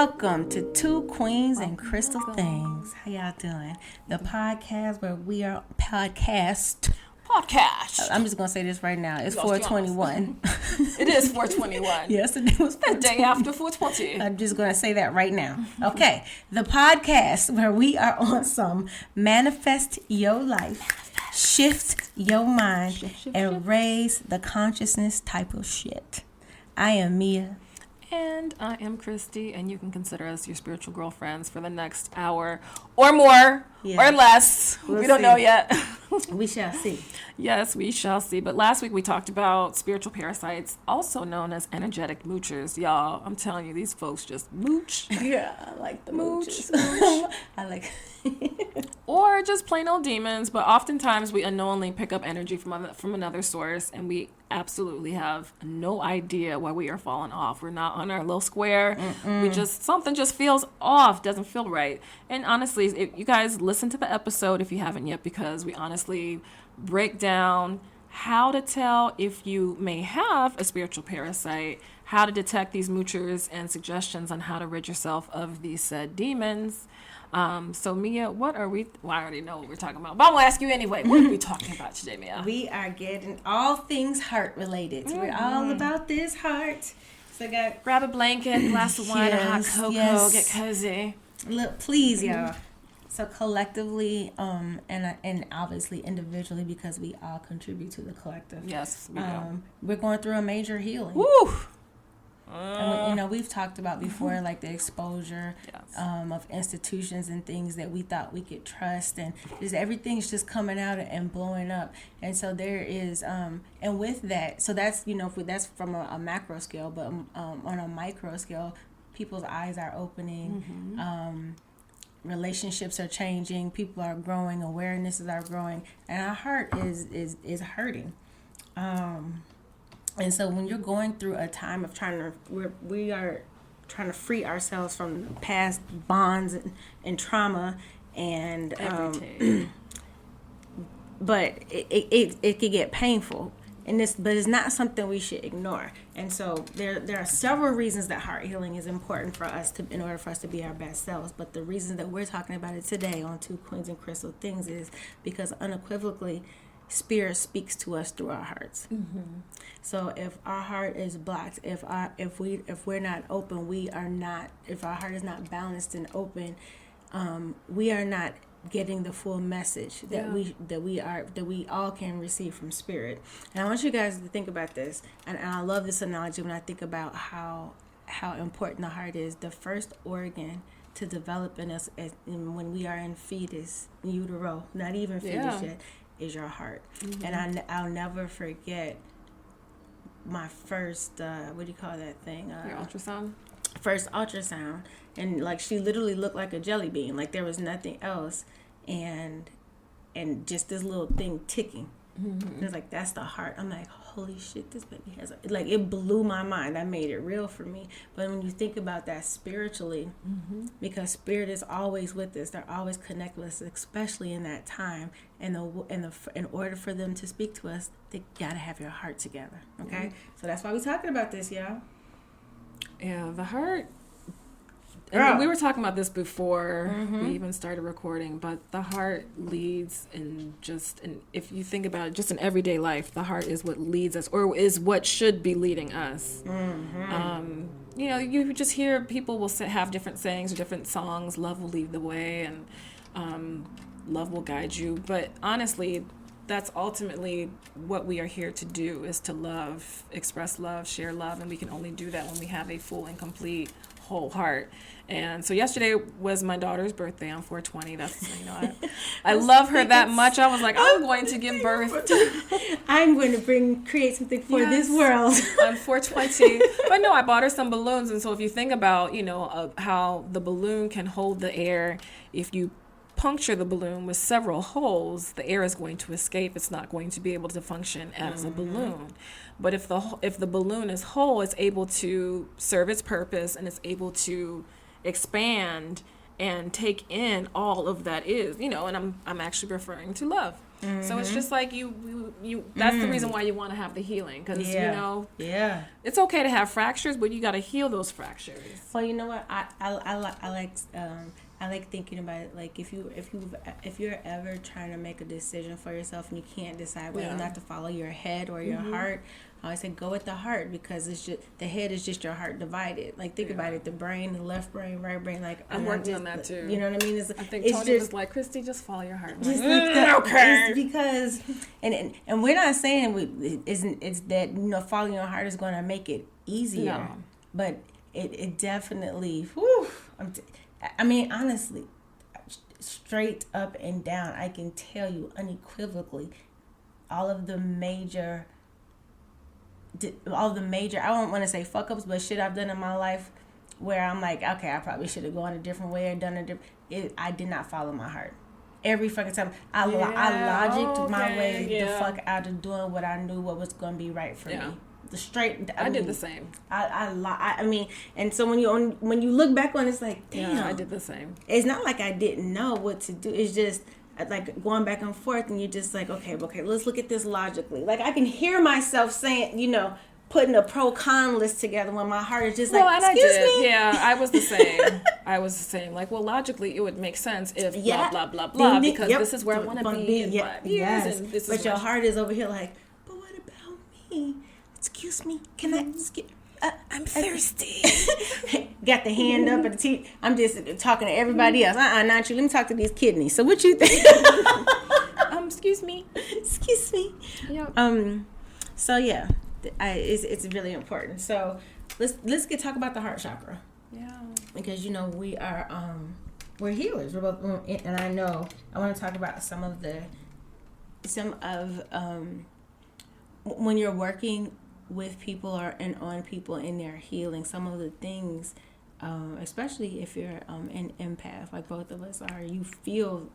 Welcome to Two Queens and Crystal Things. How y'all doing? The podcast where we are podcast. I'm just gonna say this right now. It's 421. It is 421. Yes, it was the day after 420. I'm just gonna say that right now. Okay, the podcast where we are on some manifest your life, shift your mind, and raise the consciousness type of shit. I am Mia. And I am Christie, and you can consider us your spiritual girlfriends for the next hour or more or less. We don't know yet. We shall see. Yes, we shall see. But last week we talked about spiritual parasites, also known as energetic moochers. Y'all, I'm telling you, these folks just mooch. Yeah, I like the mooches. I like or just plain old demons, but oftentimes we unknowingly pick up energy from another source, and we absolutely have no idea why we are falling off. We're not on our little square. Something just feels off, doesn't feel right. And honestly, if you guys listen to the episode if you haven't yet, because we honestly break down how to tell if you may have a spiritual parasite, how to detect these moochers, and suggestions on how to rid yourself of these said demons. So Mia, what are we? Well, I already know what we're talking about, but I'm gonna ask you anyway. What are we talking about today, Mia? We are getting all things heart related. We're all about this heart. So grab a blanket, glass of wine, a hot cocoa, get cozy. Look, please, y'all. So collectively, and obviously individually, because we all contribute to the collective. Yes, we do. We're going through a major healing. Woo! And we've talked about before, like the exposure of institutions and things that we thought we could trust, and just everything's just coming out and blowing up. And so there is, and with that, so that's that's from a macro scale, but on a micro scale, people's eyes are opening. Relationships are changing. People are growing. Awarenesses are growing, and our heart is hurting. And so when you're going through a time of we are trying to free ourselves from past bonds and trauma, and but it could get painful, but it's not something we should ignore. And so there are several reasons that heart healing is important for us in order for us to be our best selves. But the reason that we're talking about it today on Two Queens and Crystal Things is because unequivocally, Spirit speaks to us through our hearts. So if our heart is blocked, if we're not open, if our heart is not balanced and open, we are not getting the full message that we all can receive from Spirit. And I want you guys to think about this, and I love this analogy when I think about how important the heart is. The first organ to develop in us when we are in fetus, utero, not even fetus yet, is your heart. And I'll never forget my first what do you call that thing? Your ultrasound? First ultrasound, and like she literally looked like a jelly bean, like there was nothing else, and just this little thing ticking. It was like, that's the heart. I'm like, holy shit, this baby has like, it blew my mind. That made it real for me. But when you think about that spiritually, because Spirit is always with us, they're always connected with us, especially in that time. And in order for them to speak to us, they gotta have your heart together. Okay, so that's why we're talking about this, y'all. Yeah, the heart. And we were talking about this before we even started recording, but the heart leads and if you think about it, just in everyday life, the heart is what leads us, or is what should be leading us. You just hear people will have different sayings or different songs. Love will lead the way, and love will guide you. But honestly, that's ultimately what we are here to do, is to love, express love, share love, and we can only do that when we have a full and complete whole heart. And so yesterday was my daughter's birthday on 420. That's, I love her that much. I was like, I'm going to give birth. I'm going to create something for this world. On 420. But no, I bought her some balloons. And so if you think about, how the balloon can hold the air, if you puncture the balloon with several holes, the air is going to escape. It's not going to be able to function as a balloon. But if the balloon is whole, it's able to serve its purpose, and it's able to expand and take in all of that is, you know, and I'm actually referring to love. So it's just like you that's the reason why you want to have the healing, because you know, it's okay to have fractures, but you got to heal those fractures. Well, you know what, I like thinking about it, like if you're ever trying to make a decision for yourself and you can't decide whether or not to follow your head or your heart, I always say go with the heart, because it's just, the head is just your heart divided. Like think about it, the brain, the left brain, right brain. Like I'm working on that too. You know what I mean? I think Tony was like, Christy, just follow your heart. Just like okay. It's because and we're not saying it's that, you know, following your heart is going to make it easier, but it definitely. Whew, I mean, honestly, straight up and down, I can tell you unequivocally all of the major, I don't want to say fuck ups, but shit I've done in my life where I'm like, okay, I probably should have gone a different way or done I did not follow my heart. Every fucking time I logicked my way the fuck out of doing what I knew what was going to be right for me. I did the same. I mean, and so when you look back on it, it's like, damn, I did the same. It's not like I didn't know what to do. It's just like going back and forth, and you're just like, okay, let's look at this logically. Like I can hear myself saying, you know, putting a pro-con list together when my heart is just like, excuse me. Yeah, I was the same. Like, well, logically, it would make sense if blah, blah, blah, blah, because this is where I want to be in 5 years. And this but your heart is over here like, but what about me? Excuse me, can I skip? I'm thirsty. Got the hand up at the teeth. I'm just talking to everybody else. Not you. Let me talk to these kidneys. So what you think? Excuse me. Excuse me. Yep. So yeah, it's really important. So let's talk about the heart chakra. Yeah. Because you know we're healers. We're both, and I know I want to talk about some of when you're working with people and on people in their healing, some of the things, especially if you're an empath like both of us are, you feel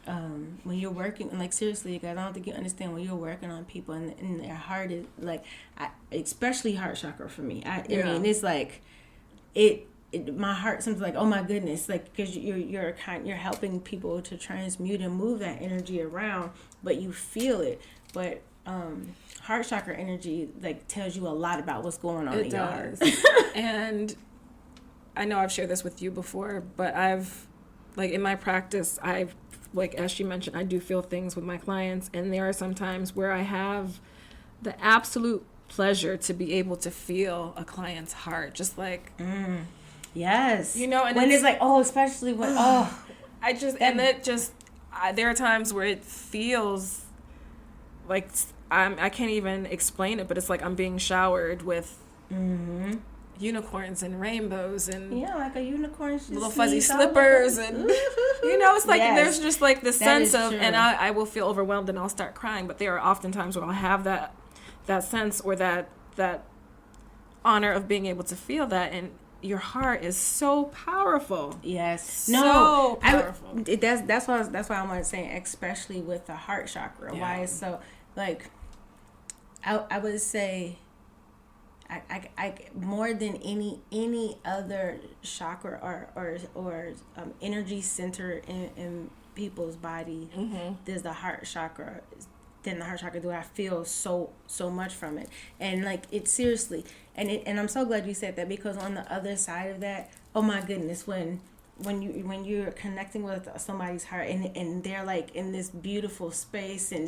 when you're working, like seriously, guys, I don't think you understand when you're working on people and their heart is like, especially heart chakra for me. I mean, it's like my heart seems like, oh my goodness, like because you're helping people to transmute and move that energy around, but you feel it, but heart chakra energy like tells you a lot about what's going on in your heart. And I know I've shared this with you before, but I've, like, in my practice, I've, like, as she mentioned, I do feel things with my clients, and there are some times where I have the absolute pleasure to be able to feel a client's heart, just like yes, you know, and when it's like, oh, especially when there are times where it feels like I can't even explain it, but it's like I'm being showered with unicorns and rainbows and like a unicorn, little fuzzy slippers, and you know, it's like there's just like this sense of, and I will feel overwhelmed and I'll start crying, but there are often times where I'll have that sense or that honor of being able to feel that, and your heart is so powerful. Yes, so powerful. That's why I want to say, especially with the heart chakra, why it's so like. I would say, I more than any other chakra or energy center in people's body, there's the heart chakra. Then the heart chakra, do I feel so much from it, and like it seriously, and I'm so glad you said that, because on the other side of that, oh my goodness, when you're connecting with somebody's heart and they're like in this beautiful space, and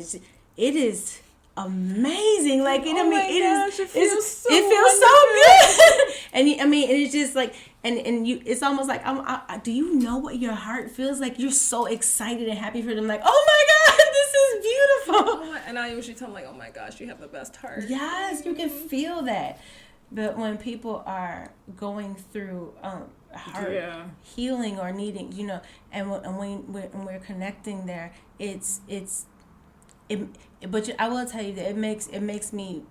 it is amazing, like it feels so good. And I mean, and it's just like, and you, it's almost like, do you know what your heart feels like? You're so excited and happy for them, like, oh my god, this is beautiful. And I usually tell them, like, oh my gosh, you have the best heart. Yes, you can feel that. But when people are going through heart healing or needing, you know, and when we're connecting there, but I will tell you that it makes me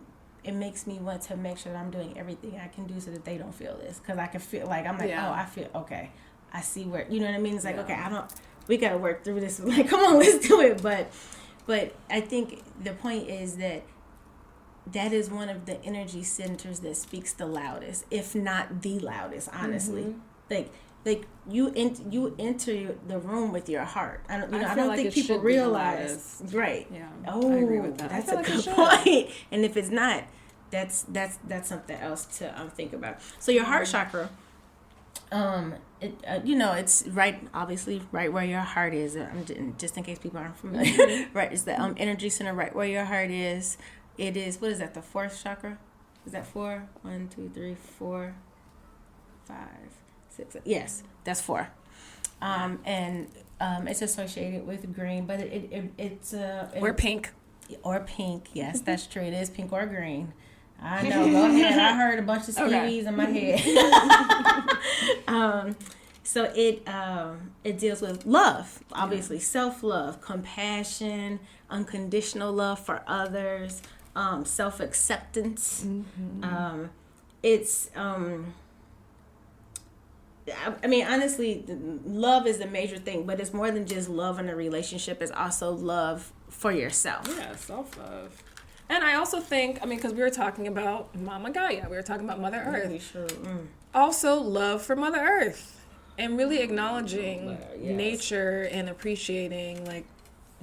want to make sure that I'm doing everything I can do so that they don't feel this, because I can feel like I'm like, oh, I feel okay, I see where, you know what I mean. It's like, okay, we gotta work through this. Like, come on, let's do it. But I think the point is that is one of the energy centers that speaks the loudest, if not the loudest, honestly. Like like you enter the room with your heart. I don't like think it people should be realize. modest. Right. Yeah. Oh, I agree with that. that's I feel a like it good should. point. And if it's not, that's something else to think about. So your heart chakra, it's obviously right where your heart is. Just in case people aren't familiar, right? It's the energy center right where your heart is. It is, what is that? The fourth chakra? Is that 4? 1, 2, 3, 4, 5, 6. Yes, that's 4. And it's associated with green, but it's Or pink. Or pink. Yes, that's true. It is pink or green. I know. Go ahead. I heard a bunch of skiwies in my head. So it deals with love, obviously, self-love, compassion, unconditional love for others, self-acceptance. It's I mean, honestly, love is a major thing, but it's more than just love in a relationship. It's also love for yourself. Yeah, self-love. And I also think, because we were talking about Mama Gaia. We were talking about Mother Earth. Really true. Also, love for Mother Earth. And really acknowledging Yes. nature and appreciating,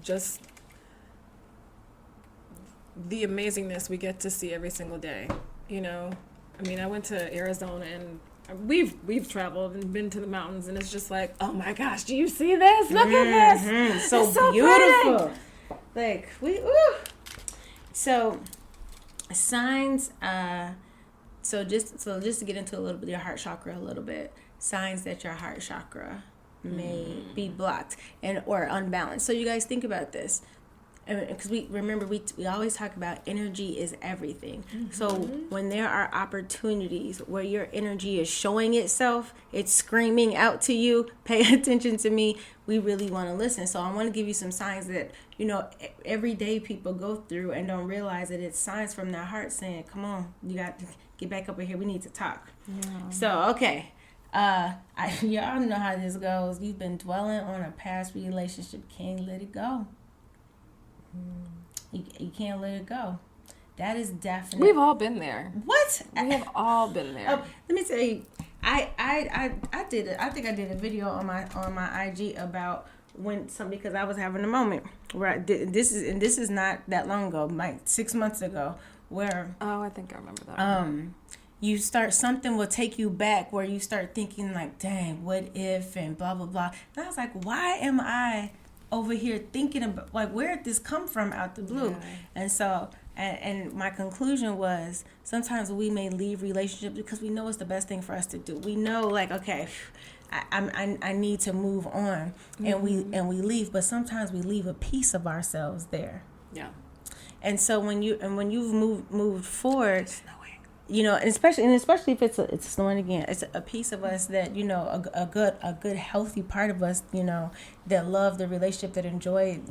just the amazingness we get to see every single day. I went to Arizona and we've traveled and been to the mountains, and it's just like, oh my gosh, do you see this? Look at this. So it's so beautiful. Pretty. So signs, so just to get into a little bit your heart chakra a little bit, signs that your heart chakra may be blocked or unbalanced. So you guys think about this. Because we always talk about energy is everything. So when there are opportunities where your energy is showing itself, it's screaming out to you, pay attention to me, we really want to listen. So I want to give you some signs that everyday people go through and don't realize that it's signs from their heart saying, come on, you got to get back up in here, we need to talk. So okay, y'all know how this goes. You've been dwelling on a past relationship, can't let it go. You can't let it go. That is definitely. We've all been there. What? We have all been there. Let me tell you, I think I did a video on my IG about because I was having a moment where this is not that long ago, like 6 months ago, where I think I remember that. You start, something will take you back where you start thinking like, dang, what if, and blah blah blah. And I was like, why am I over here thinking about, where did this come from out the blue? Yeah. And so, and my conclusion was, sometimes we may leave relationships because we know it's the best thing for us to do. We know, okay, I need to move on, and we leave. But sometimes we leave a piece of ourselves there. Yeah. And so when you've moved forward, and especially if it's snowing again, it's a piece of us that a good healthy part of us that love the relationship, that enjoy it,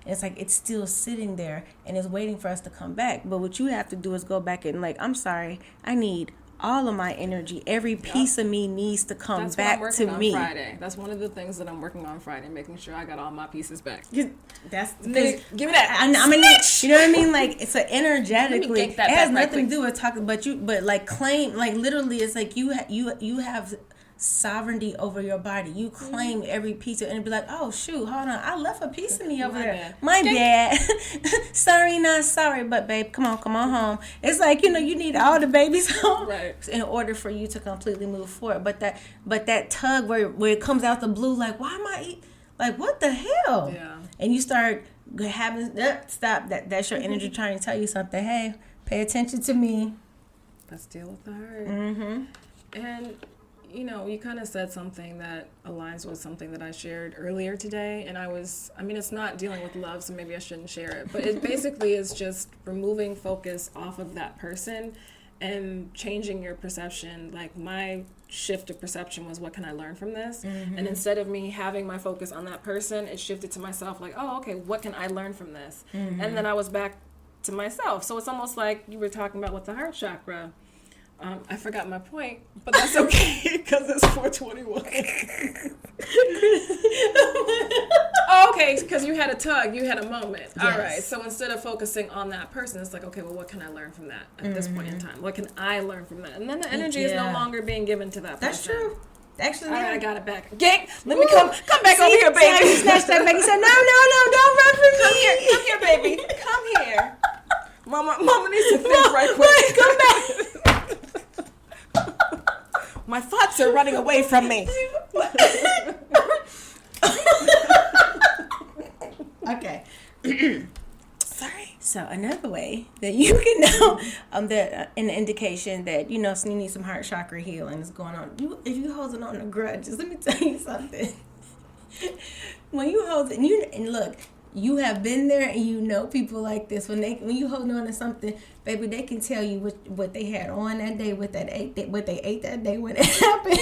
it's like it's still sitting there and it's waiting for us to come back. But what you have to do is go back and I'm sorry, I need all of my energy, every piece of me needs to come back to me. Friday. That's one of the things that I'm working on Friday, making sure I got all my pieces back. That's give me that. I'm gonna, you know what I mean? It's energetically. It has nothing to do with talking, but claim, literally, it's like you have sovereignty over your body. You claim every piece of it and be like, oh shoot, hold on, I left a piece of me over there. My bad. Sorry, not sorry, but babe, come on home. It's like, you need all the babies home in order for you to completely move forward. But that tug where it comes out the blue, why am I what the hell? Yeah. And you start having stop, that's your energy trying to tell you something. Hey, pay attention to me. Let's deal with the heart. And you kind of said something that aligns with something that I shared earlier today. And it's not dealing with love, so maybe I shouldn't share it. But it basically is just removing focus off of that person and changing your perception. My shift of perception was, what can I learn from this? And instead of me having my focus on that person, it shifted to myself, oh, okay, what can I learn from this? And then I was back to myself. So it's almost like you were talking about with the heart chakra. I forgot my point, but that's okay because it's 421. Oh, okay, because you had a tug, you had a moment. Yes. All right, so instead of focusing on that person, it's like, okay, well, what can I learn from that at this point in time? What can I learn from that? And then the energy is no longer being given to that person. That's true. Actually, All yeah. right, I got it back. Gang, let me come back over here, See, baby. you snatched that back. He said, no, don't run from me. Come here, baby. Come here. Mama needs to think right quick. Come back. My thoughts are running away from me. Okay. Sorry. So another way that you can know that an indication that you need some heart chakra healing is going on. If you holding on to grudges, let me tell you something. When you hold and look, you have been there and you know people like this. When you hold on to something, baby, they can tell you what they had on that day, what they ate that day when it happened.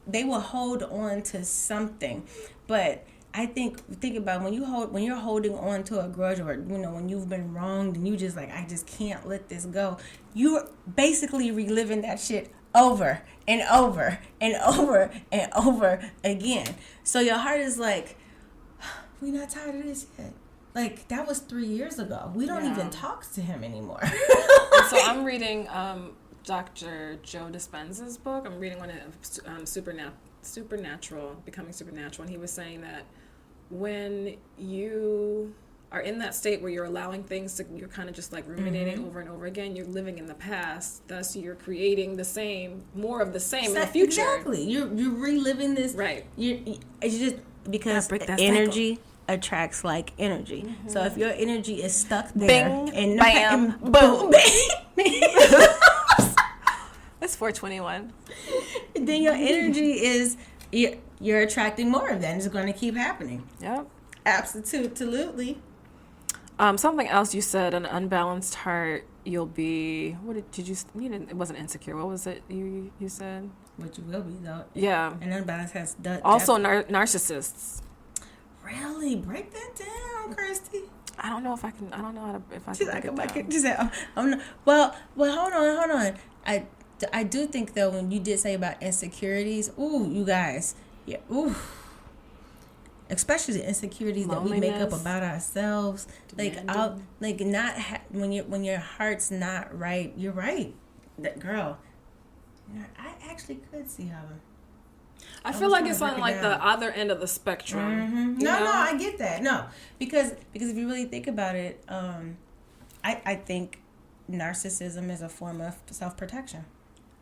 They will hold on to something, but I think about when you're holding on to a grudge, or when you've been wronged and you just like, I just can't let this go. You're basically reliving that shit over and over and over and over again. So your heart is like, we're not tired of this yet. Like, that was 3 years ago. We don't even talk to him anymore. So I'm reading Dr. Joe Dispenza's book. I'm reading one of Supernatural, Becoming Supernatural, and he was saying that when you are in that state where you're allowing things to, you're kind of just like ruminating over and over again, you're living in the past, thus you're creating more of the same in the future. Exactly. You're reliving this. Right. It's just because energy attracts like energy. Mm-hmm. So if your energy is stuck there, bing, bam, boom. That's 421. Then your energy is, you're attracting more of that, and it's going to keep happening. Yep. Absolutely. Something else you said, an unbalanced heart, you'll be, it wasn't insecure. What was it you said? What you will be, though. Yeah. And unbalanced has also narcissists. Really? Break that down, Christy. I don't know if I can break it down. Well, hold on. I do think, though, when you did say about insecurities, you guys, yeah, especially the insecurities that we make up about ourselves, when your heart's not right, you're right, that girl. I actually could see how. I feel like it's on like the other end of the spectrum. Mm-hmm. No, I get that. No, because if you really think about it, I think narcissism is a form of self-protection.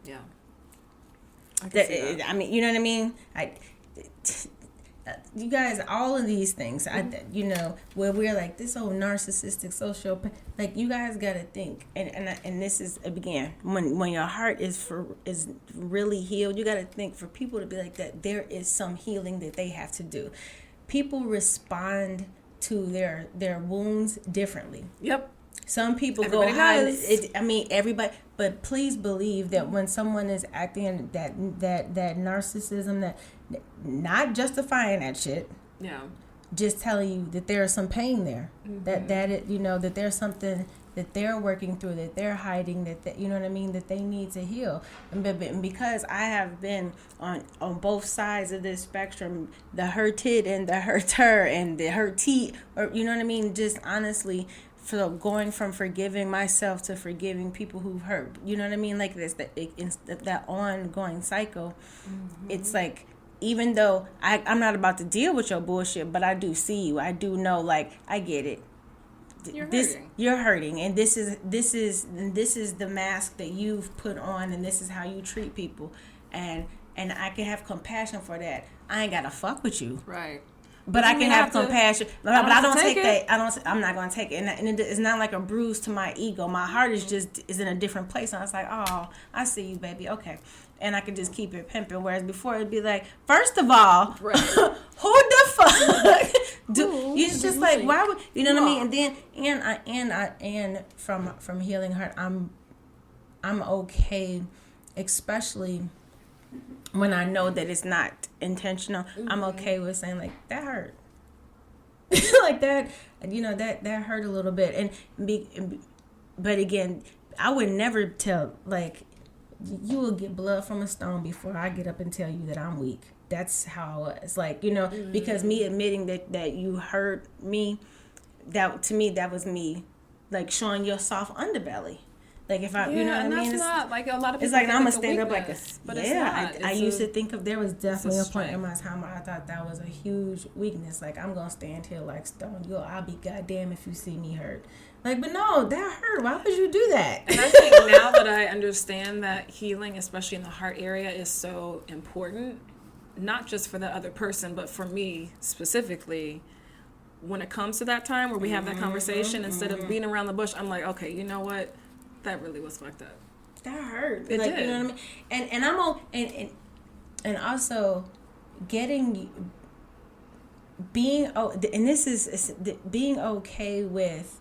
Yeah. I mean, you know what I mean? You guys, all of these things, where we're like this old narcissistic social, like, you guys got to think, and this is, again, when your heart is really healed, you got to think, for people to be like that, there is some healing that they have to do. People respond to their wounds differently. Yep. Some people everybody go high. Everybody. But please believe that when someone is acting that narcissism, that not justifying that shit. Yeah. Just telling you that there is some pain there. Mm-hmm. That there's something that they're working through, that they're hiding, that you know what I mean, that they need to heal. And because I have been on both sides of this spectrum, the hurted and the hurter and the hurtee, or you know what I mean, just honestly. So going from forgiving myself to forgiving people who've hurt, you know what I mean? Like this, that ongoing cycle. Mm-hmm. It's like, even though I'm not about to deal with your bullshit, but I do see you. I do know, like, I get it. You're hurting, and this is the mask that you've put on, and this is how you treat people, and I can have compassion for that. I ain't gotta fuck with you, right? But I can have compassion. But I don't take that. I'm not going to take it. And it's not like a bruise to my ego. My heart is in a different place. And I was like, oh, I see you, baby. Okay. And I can just keep it pimping. Whereas before it'd be like, first of all, right. Who the fuck? You just like, why would, you know what I mean? And then, and from healing heart, I'm okay, especially when I know that it's not intentional. Mm-hmm. I'm okay with saying, like, that hurt. Like that, that hurt a little bit. But again, I would never tell, like, you will get blood from a stone before I get up and tell you that I'm weak. That's how I was. Like, mm-hmm. Because me admitting that you hurt me, that to me, that was me, like, showing your soft underbelly. Like if I, Yeah, you know what I and mean? that's not like a lot of people. It's like think I'm gonna it's a stand up like a weakness, but yeah. it's not. I used to think of there was definitely a point in my strength. time where I thought that was a huge weakness. Like I'm gonna stand here like stone. I'll be goddamn if you see me hurt. Like, but no, that hurt. Why would you do that? And I think now that I understand that healing, especially in the heart area, is so important, not just for the other person, but for me specifically. When it comes to that time where we have that conversation, instead of beating around the bush, I'm like, okay, you know what? That really was fucked up. That hurt. It like, did. You know what I mean? And I'm and also getting being and this is being okay with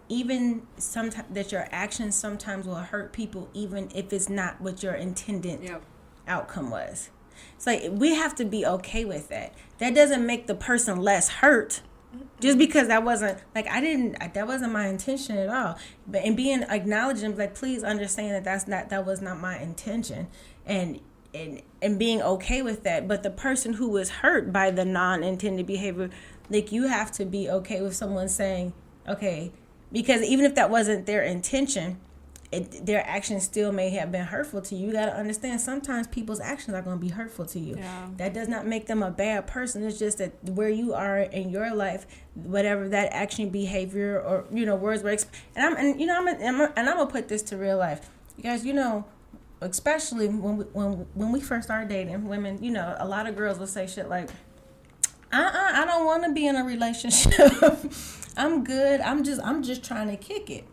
even sometimes that your actions sometimes will hurt people, even if it's not what your intended outcome was. It's like we have to be okay with that. That doesn't make the person less hurt. Just because that wasn't like that wasn't my intention at all. But and being acknowledging, like, please understand that was not my intention, and being okay with that. But the person who was hurt by the non-intended behavior, like, you have to be okay with someone saying, okay, because even if that wasn't their intention, their actions still may have been hurtful to you. You got to understand, sometimes people's actions are going to be hurtful to you. Yeah. That does not make them a bad person. It's just that where you are in your life, whatever that action, behavior, or words were. And I'm gonna put this to real life, you guys. Especially when we first started dating, women. A lot of girls will say shit like, I don't want to be in a relationship. I'm good. I'm just trying to kick it.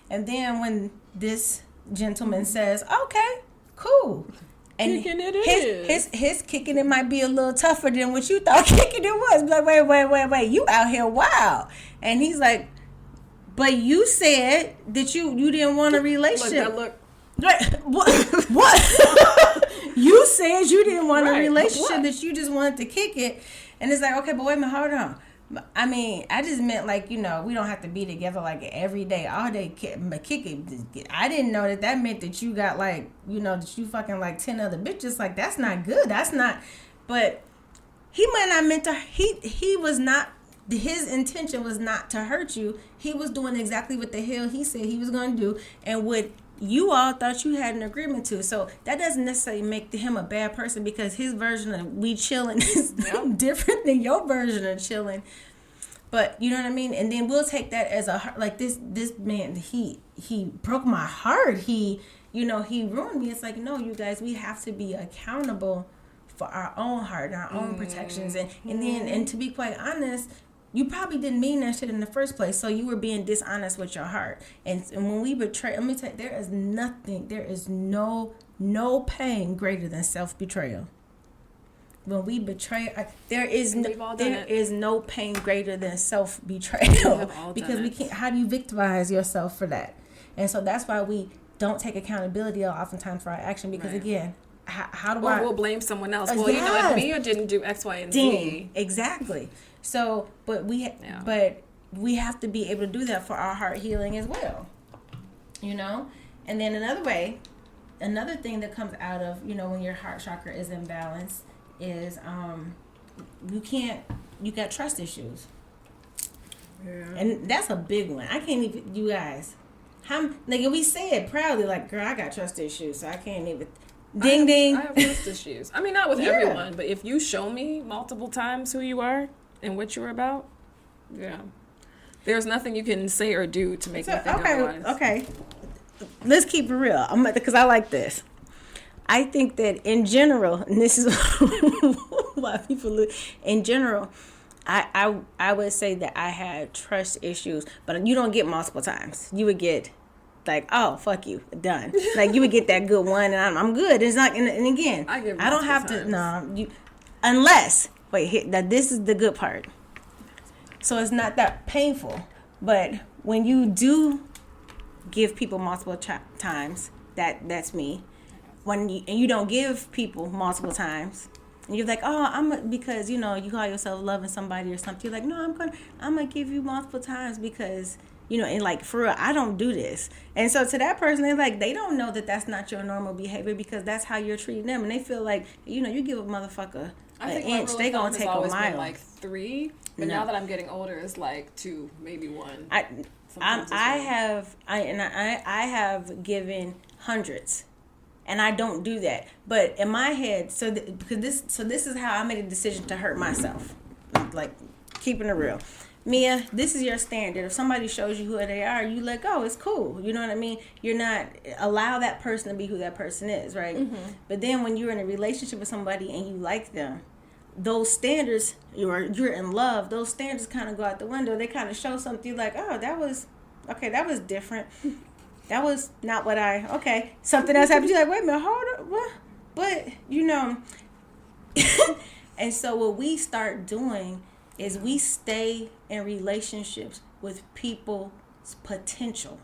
And then when this gentleman says, okay, cool. And kicking it his kicking it might be a little tougher than what you thought kicking it was. Like, wait, you out here wild. And he's like, but you said that you didn't want a relationship. Look. What? You said you didn't want a relationship, what? that you just wanted to kick it. And it's like, okay, but wait a minute, hold on. I mean, I just meant, like, we don't have to be together like every day, all day, kick it. I didn't know that meant that you got, like, that you fucking like 10 other bitches. Like, that's not good. That's not. But he might not meant to. He was not. His intention was not to hurt you. He was doing exactly what the hell he said he was going to do, and what you all thought you had an agreement to. So that doesn't necessarily make him a bad person, because his version of we chilling is different than your version of chilling. But you know what I mean? And then we'll take that as like this man, he broke my heart. He ruined me. It's like, no, you guys, we have to be accountable for our own heart and our own protections. And to be quite honest, you probably didn't mean that shit in the first place. So you were being dishonest with your heart. And when we betray, let me tell you, there is no pain greater than self-betrayal. When we betray, there is no pain greater than self-betrayal, because we can't. How do you victimize yourself for that? And so that's why we don't take accountability oftentimes for our action, because again, how do we'll blame someone else. Well, if Mia didn't do X, Y, and Z. Exactly. So, but we have to be able to do that for our heart healing as well. And then another thing that comes out of when your heart chakra is imbalanced is you got trust issues. Yeah. And that's a big one. I can't even, you guys, we say it proudly, like, girl, I got trust issues, so I can't even. Ding. I have trust issues. I mean, not with everyone, but if you show me multiple times who you are and what you're about, there's nothing you can say or do to make me think otherwise. Okay, let's keep it real. Because I like this. I think that in general, and this is why people in general, I would say that I had trust issues, but you don't get multiple times. You would get, like, oh, fuck you, done. Like, you would get that good one, and I'm good. It's not, and again, I don't have to. No, unless now this is the good part. So it's not that painful, but when you do give people multiple times, that's me. And you don't give people multiple times, and you're like, oh, because you call yourself loving somebody or something. You're like, no, I'm gonna give you multiple times because. And like, for real, I don't do this. And so to that person, they're like, they don't know that that's not your normal behavior, because that's how you're treating them. And they feel like, you give a motherfucker an inch, they gonna take a mile. Like 3, but now that I'm getting older, it's like 2, maybe 1. I have given hundreds, and I don't do that. But in my head, this is how I made a decision to hurt myself, like keeping it real. Mia, this is your standard. If somebody shows you who they are, you let go. It's cool. You know what I mean? You're not allow that person to be who that person is, right? Mm-hmm. But then when you're in a relationship with somebody and you like them, those standards, you're in love, those standards kind of go out the window. They kind of show something like, oh, that was different. That was not what something else happened. You're like, wait a minute, hold up, what? But, and so what we start doing is we stay in relationships with people's potential.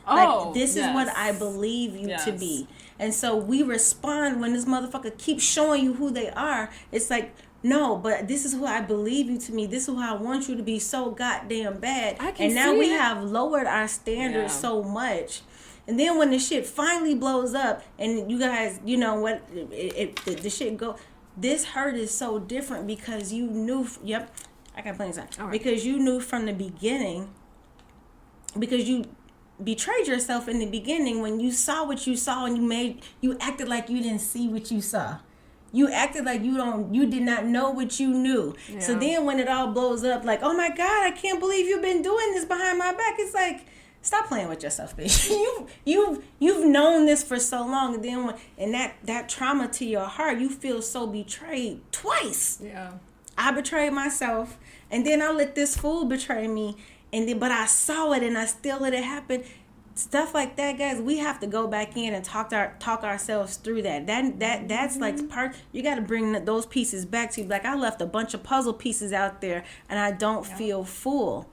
Like, this is what I believe you to be. And so we respond when this motherfucker keeps showing you who they are. It's like, no, but this is who I believe you to be. This is who I want you to be so goddamn bad. And now we have lowered our standards so much. And then when the shit finally blows up and you guys, you know what, the shit go, this hurt is so different because you knew, I got plenty of time. Right. Because you knew from the beginning, because you betrayed yourself in the beginning when you saw what you saw and you acted like you didn't see what you saw. You acted like you did not know what you knew. Yeah. So then when it all blows up, like, oh my God, I can't believe you've been doing this behind my back. It's like, stop playing with yourself, bitch. You've known this for so long, and then that trauma to your heart, you feel so betrayed twice. Yeah. I betrayed myself, and then I let this fool betray me. But I saw it and I still let it happen. Stuff like that, guys. We have to go back in and talk ourselves through that. That's like part. You got to bring those pieces back to you. Like, I left a bunch of puzzle pieces out there and I don't feel full.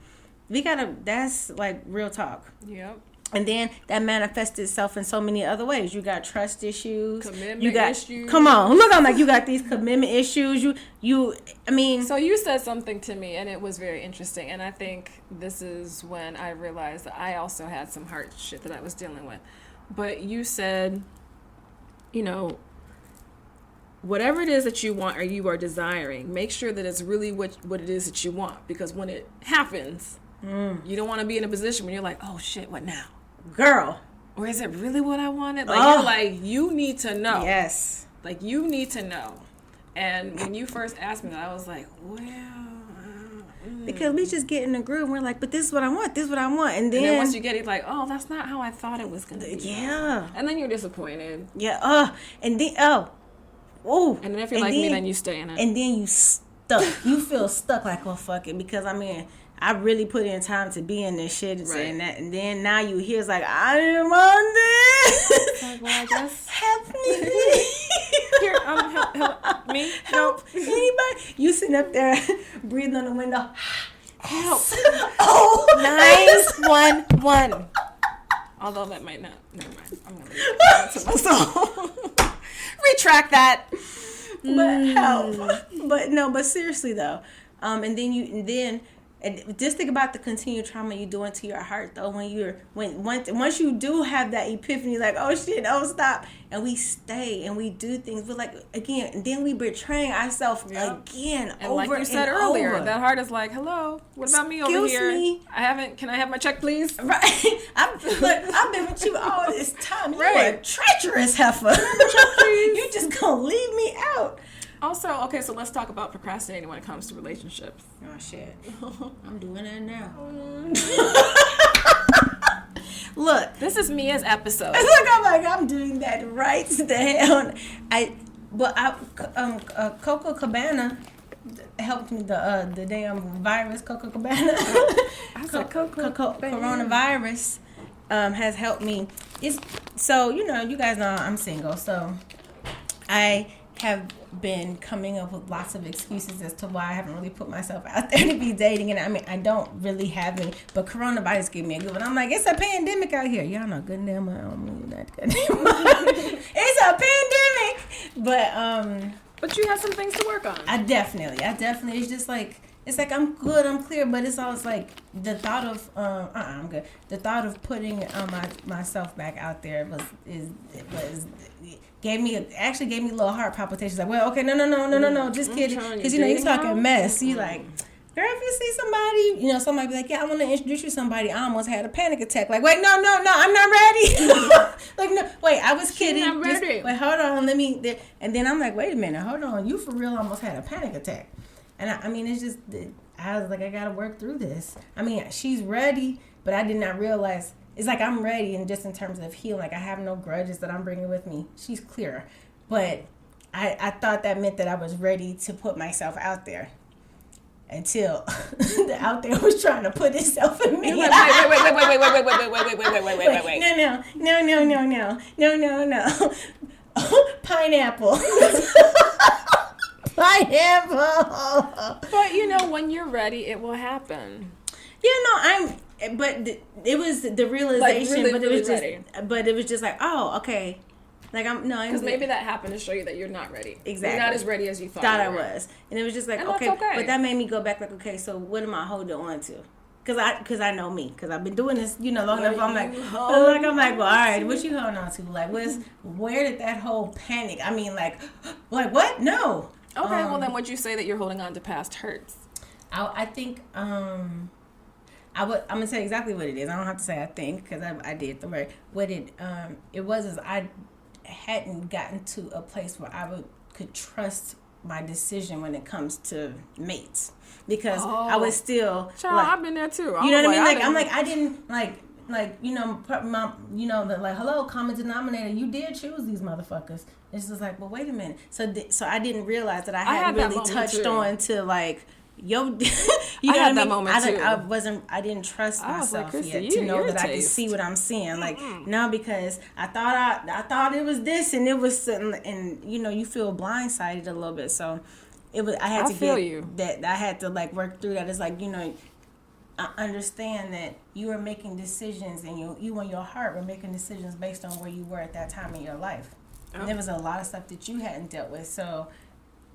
That's like real talk. Yep. And then that manifests itself in so many other ways. You got trust issues. Issues. Come on. Look, I'm like, you got these commitment issues. So you said something to me, and it was very interesting. And I think this is when I realized that I also had some heart shit that I was dealing with. But you said, whatever it is that you want or you are desiring, make sure that it's really what it is that you want. Because when it happens, you don't want to be in a position when you're like, oh, shit, what now? Girl. Or is it really what I wanted? You're like, you need to know. Yes. Like, you need to know. And when you first asked me that, I was like, because we just get in the groove and we're like, but this is what I want. This is what I want. And then once you get it, like, oh, that's not how I thought it was going to be. Yeah. And then you're disappointed. Yeah. And then, oh. And then if you're like me, then you stay in it. And then you stuck. You feel stuck like, oh, fuck it. Because, I really put in time to be in this shit and saying that, and then now you hear it's like, I didn't want this. Like, well, I guess help me. Here, help me. Help anybody. You sitting up there breathing on the window. Help. 911. Although that might not. Never mind. I'm gonna leave that to myself. Retract that. But help. But seriously though, and just think about the continued trauma you doing to your heart though. Once you do have that epiphany, like, oh shit, don't stop, and we stay and we do things, but like again, and then we betraying ourselves again. And over like you said earlier, over. That heart is like, hello, what about me over here? Me? Can I have my check, please? Right. I've been with you all this time. You are a treacherous heifer. You just gonna leave me out. Also, okay, so let's talk about procrastinating when it comes to relationships. Oh, shit. I'm doing that now. Look. This is Mia's episode. Look, I'm doing that right down. Coco Cabana helped me, the damn virus, Coco Cabana. I said coronavirus has helped me. So, you guys know I'm single, so I have been coming up with lots of excuses as to why I haven't really put myself out there to be dating, and I don't really have any, but coronavirus gave me a good one. I'm like, it's a pandemic out here. Y'all know good damn well I don't mean that good damn well. It's a pandemic. But you have some things to work on. I definitely it's just like, it's like I'm good, I'm clear, but it's always like the thought of I'm good. The thought of putting myself back out there gave me little heart palpitations. Like, well, okay, no, just kidding, because you're talking mess. You like, girl, if you see somebody, you know, somebody be like, yeah, I want to introduce you to somebody. I almost had a panic attack. Like, wait, no, I'm not ready. Like, no, wait, I was kidding. Not ready. Wait, hold on, let me. And then I'm like, wait a minute, hold on, you for real almost had a panic attack. And I mean, it's just, I was like, I gotta work through this. I mean, she's ready, but I did not realize. It's like I'm ready, and just in terms of healing, like I have no grudges that I'm bringing with me. She's clear, but I thought that meant that I was ready to put myself out there. Until the out there was trying to put itself in me. Wait. No. Pineapple. Pineapple. But you know, when you're ready, it will happen. But it was the realization, like really, but it was ready. but it was just like, oh, okay. Like because maybe that happened to show you that you're not ready. Exactly, you're not as ready as you thought I was, and it was just like, and okay. That's okay, but that made me go back, like, okay, so what am I holding on to? Because I know me, because I've been doing this, you know, long enough. I'm like, well, all right, what you holding on to? Like, where did that whole panic? I mean, like what? No. Okay, well then, would you say that you're holding on to past hurts? I think I'm gonna say exactly what it is. I don't have to say I think, because I did the right. What it was is I hadn't gotten to a place where I could trust my decision when it comes to mates, because I was still child, I've been there too. You know what I mean? Like I'm like, I didn't like you know, the like, hello, common denominator, you did choose these motherfuckers. It's just like, well, wait a minute. So I didn't realize that I hadn't really touched on to like, yo, you know what I mean? I didn't trust myself yet to know that I could see what I'm seeing. Like, no, because I thought it was this, and it was, and you know, you feel blindsided a little bit. So it was, I had to like work through that. It's like, you know, I understand that you are making decisions, and you and your heart were making decisions based on where you were at that time in your life. And there was a lot of stuff that you hadn't dealt with. So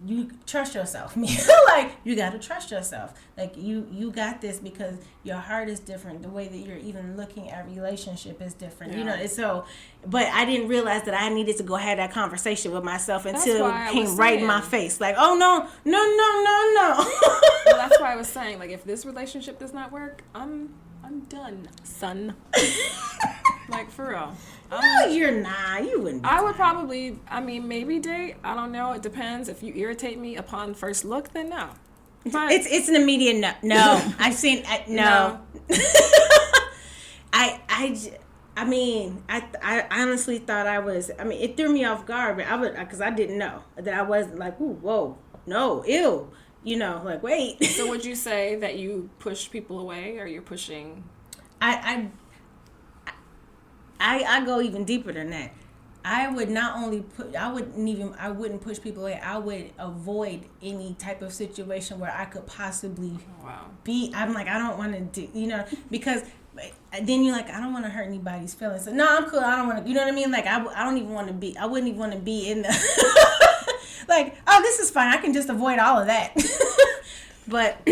you trust yourself. Like, you got to trust yourself. Like, you got this, because your heart is different. The way that you're even looking at relationship is different. You know, it's so, but I didn't realize that I needed to go have that conversation with myself until it came right in my face. Like, oh, no. Well, that's why I was saying, like, if this relationship does not work, I'm done, son. Like, for real. No, you're not. You wouldn't. I would probably, maybe date. I don't know. It depends. If you irritate me upon first look, then no. But it's an immediate no. No, I've seen no. I honestly thought I was. I mean, it threw me off guard, but because I didn't know that I wasn't like, ooh, whoa, no, ew. You know, like, wait. So would you say that you push people away, or you're pushing? I go even deeper than that. I would not only I wouldn't push people away. I would avoid any type of situation where I could possibly be. I'm like, I don't want to do, you know, because then you're like, I don't want to hurt anybody's feelings. So, no, I'm cool. I don't want to, you know what I mean? Like, I don't even want to be, I wouldn't even want to be in the, like, oh, this is fine. I can just avoid all of that. But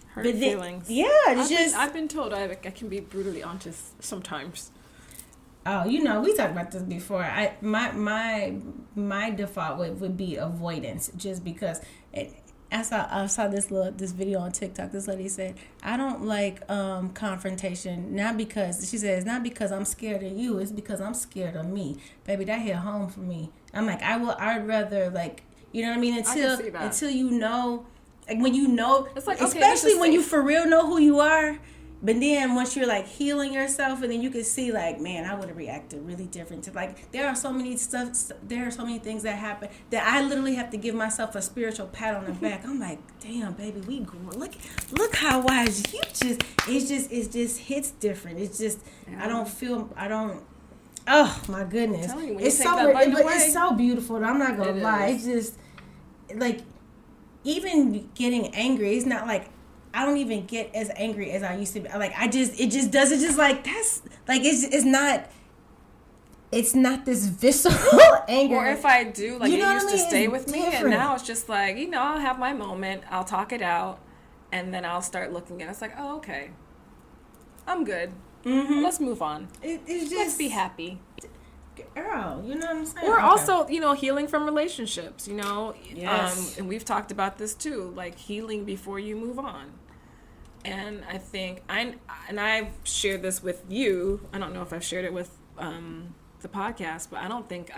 hurt feelings. Yeah, I've been told I can be brutally honest sometimes. Oh, you know, we talked about this before. My default would be avoidance, just because I saw this video on TikTok. This lady said, I don't like confrontation, not because, she says, not because I'm scared of you, it's because I'm scared of me. Baby, that hit home for me. I'm like, I'd rather, like, you know what I mean, until you know, like, when you know, it's like, especially when you for real know who you are. But then once you're like healing yourself, and then you can see, like, man, I would have reacted really different to, like, there are so many things that happen that I literally have to give myself a spiritual pat on the back. I'm like, damn, baby, we grew. Look how wise you just. It just hits different. It's just I don't. Oh my goodness, I'm telling you, when it's you take that button away, it's so beautiful. I'm not gonna lie. It's just like, even getting angry, it's not like I don't even get as angry as I used to be. Like, it just doesn't, just like, that's like, it's not this visceral anger. Or if I do, like, you know it used to stay with me, different. and now it's just like, you know, I'll have my moment, I'll talk it out, and then I'll start looking at it. It's like, oh, okay, I'm good. Mm-hmm. Let's move on. It's just, let's be happy. Girl, you know what I'm saying? Or Okay. also, healing from relationships, Yes. and we've talked about this too, like healing before you move on. And I think I've shared this with you. I don't know if I've shared it with the podcast, but I don't think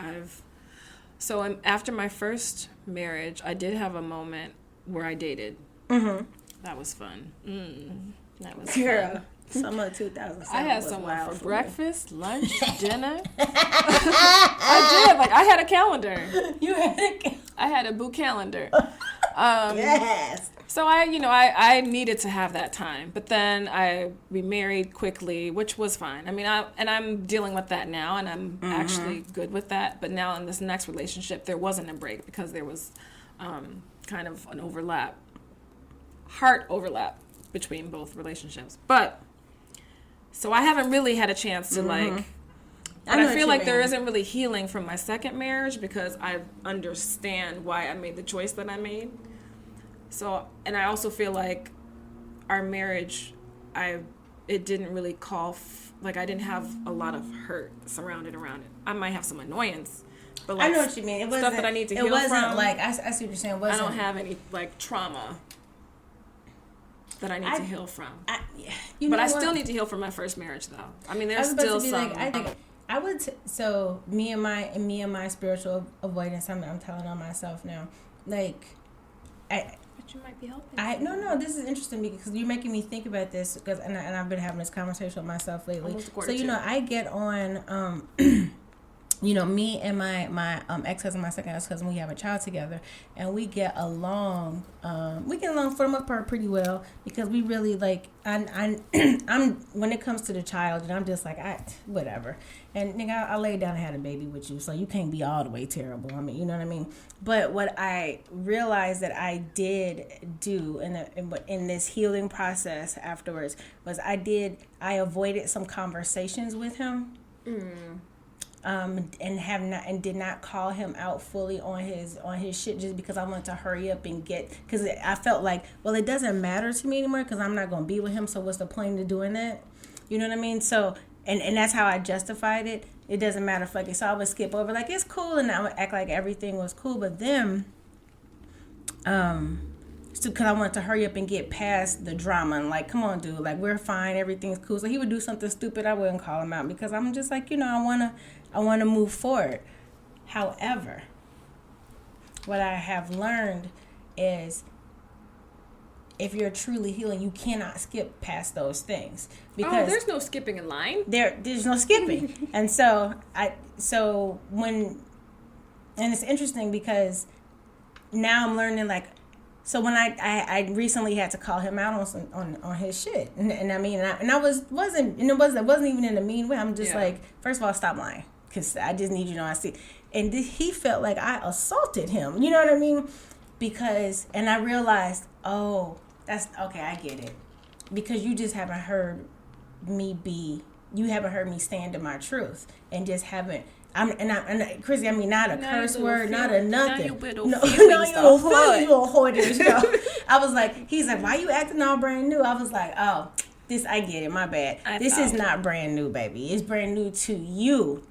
So after my first marriage, I did have a moment where I dated. Mm-hmm. That was fun. That was Girl. fun. Summer 2007. I had was someone wild for me. breakfast, lunch, dinner. I did. Like, I had a calendar. You had I had a boo calendar. yes. So I needed to have that time, but then I remarried quickly, which was fine. I mean, I'm dealing with that now, and I'm actually good with that. But now in this next relationship, there wasn't a break because there was kind of an heart overlap between both relationships. But so I haven't really had a chance to like. But I feel like there isn't really healing from my second marriage because I understand why I made the choice that I made. So, and I also feel like our marriage, it didn't really I didn't have a lot of hurt surrounded around it. I might have some annoyance, but like I know what you mean. It wasn't stuff that I need to heal It wasn't from. like I see what you're saying. It I wasn't, don't have any like trauma that I need to heal from. But I still need to heal from my first marriage, though. I mean, there's still some. I would. So me and my spiritual avoidance. I'm telling on myself now. Like, But you might be helping. No. This is interesting because you're making me think about this because and I've been having this conversation with myself lately. So I get on. Me and my ex-husband, my second ex-husband, we have a child together, and we get along. We get along for the most part pretty well because we really like. I'm when it comes to the child, and I'm just like whatever. And nigga, I laid down and had a baby with you, so you can't be all the way terrible. I mean, you know what I mean. But what I realized that I did do in this healing process afterwards was I avoided some conversations with him. And did not call him out fully on his shit just because I wanted to hurry up and because I felt like, well, it doesn't matter to me anymore because I'm not going to be with him, so what's the point of doing that? You know what I mean? So, and that's how I justified it. It doesn't matter, fuck it. So I would skip over, like, it's cool, and I would act like everything was cool, but then, because I wanted to hurry up and get past the drama and like, come on, dude, like, we're fine, everything's cool. So he would do something stupid, I wouldn't call him out because I'm just like, I want to move forward. However, what I have learned is if you're truly healing, you cannot skip past those things because there's no skipping in line. There's no skipping. And so it's interesting because now I'm learning like. So when I recently had to call him out on his shit, and I mean, and it wasn't even in a mean way. I'm just like, first of all, stop lying, because I just need you to know I see. And he felt like I assaulted him. You know what I mean? And I realized, oh, that's okay. I get it, because you just haven't heard me stand to my truth, and just haven't. Chrissy, I mean, not a curse word, not a nothing. You hoarders, yo. I was like, he's like, why you acting all brand new? I was like, oh, I get it, my bad. This is not brand new, baby. It's brand new to you,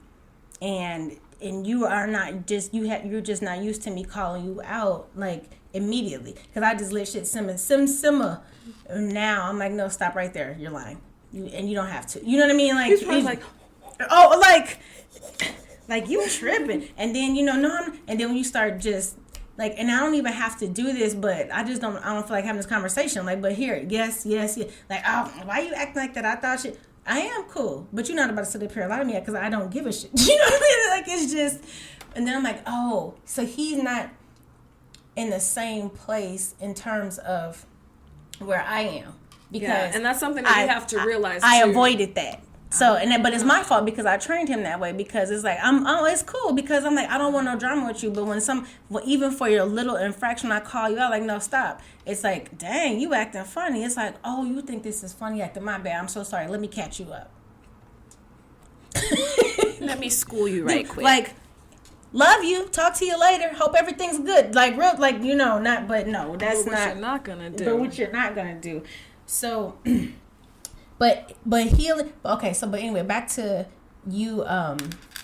and you are not just you're just not used to me calling you out like immediately because I just let shit simmer. Now I'm like, no, stop right there. You're lying, and you don't have to. You know what I mean? Like, he's probably like, oh, like you tripping, and then and then when you start just like, and I don't even have to do this, but I don't feel like having this conversation. Like, but here, yes, like, oh, why you acting like that? I thought shit. I am cool, but you're not about to sit up here and lie to me because I don't give a shit. You know what I mean? Like, it's just, and then I'm like, oh, so he's not in the same place in terms of where I am, because and that's something that you have to realize. I avoided that. So, but it's my fault because I trained him that way, because it's like, it's cool because I'm like, I don't want no drama with you. But even for your little infraction, I call you out, like, no, stop. It's like, dang, you acting funny. It's like, oh, you think this is funny acting? My bad. I'm so sorry. Let me catch you up. Let me school you right quick. Like, love you. Talk to you later. Hope everything's good. Like, real, like, not, but no, that's what not. You're not gonna do. But what you're not gonna do. So. But healing. Okay, so but anyway, back to you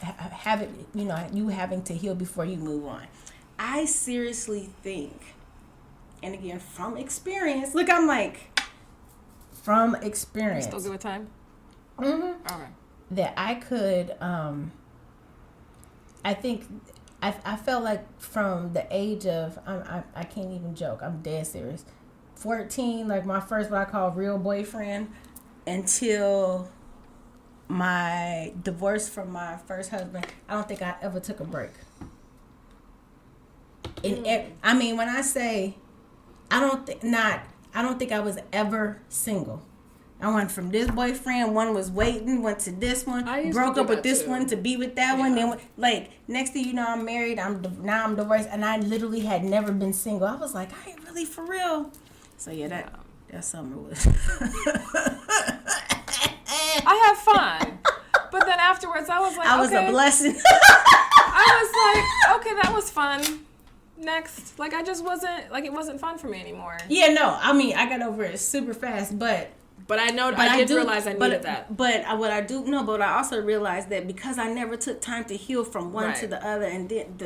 having, you having to heal before you move on. I seriously think, and again, from experience, look, I'm like, from experience. Still good with time? Mm-hmm. All right. That I could, I think, I felt like from the age of, I can't even joke, I'm dead serious, 14, like my first, what I call real boyfriend, until my divorce from my first husband, I don't think I ever took a break. I mean, when I say, I don't think I was ever single. I went from this boyfriend, one was waiting, went to this one, broke up with this one to be with that one. Then, like, next thing you know, I'm married. Now I'm divorced, and I literally had never been single. I was like, I ain't really for real. So that summer was. I had fun, but then afterwards, I was like, I was a blessing. I was like, okay, that was fun. Next, like, I just wasn't, like, it wasn't fun for me anymore. Yeah, no, I mean, I got over it super fast, but I know, I did realize I needed that. But what I do know, but I also realized that because I never took time to heal from one to the other, and then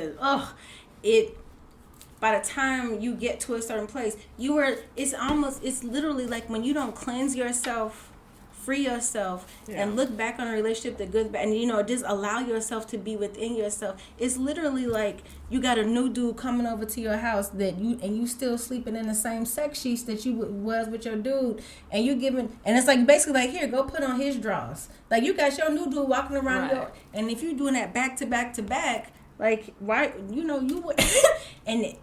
by the time you get to a certain place, it's literally like when you don't cleanse yourself, free yourself, and look back on a relationship, the good, and just allow yourself to be within yourself. It's literally like you got a new dude coming over to your house and you still sleeping in the same sex sheets that you was with your dude, and you giving, and it's like basically like, here, go put on his drawers. Like, you got your new dude walking around and if you're doing that back to back to back, like, why, you would and.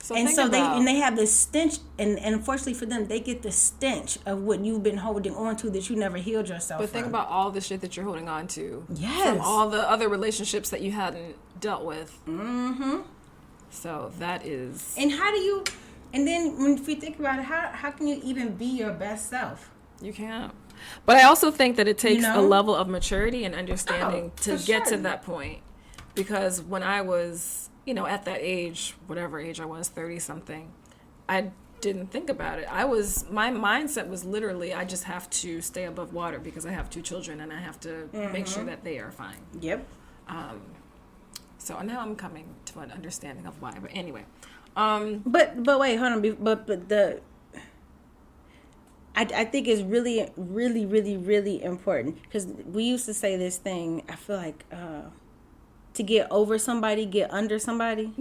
They have this stench, and unfortunately for them, they get the stench of what you've been holding on to that you never healed yourself from. But think about all the shit that you're holding on to. Yes. From all the other relationships that you hadn't dealt with. Mm-hmm. So that is... And how do you... And then if you think about it, how can you even be your best self? You can't. But I also think that it takes a level of maturity and understanding to get to that point. Because when I was... at that age, whatever age I was, 30-something, I didn't think about it. My mindset was literally, I just have to stay above water because I have 2 children and I have to make sure that they are fine. Yep. So now I'm coming to an understanding of why. But anyway. But wait, hold on. But I think it's really, really, really, really important, because we used to say this thing, I feel like... to get over somebody, get under somebody.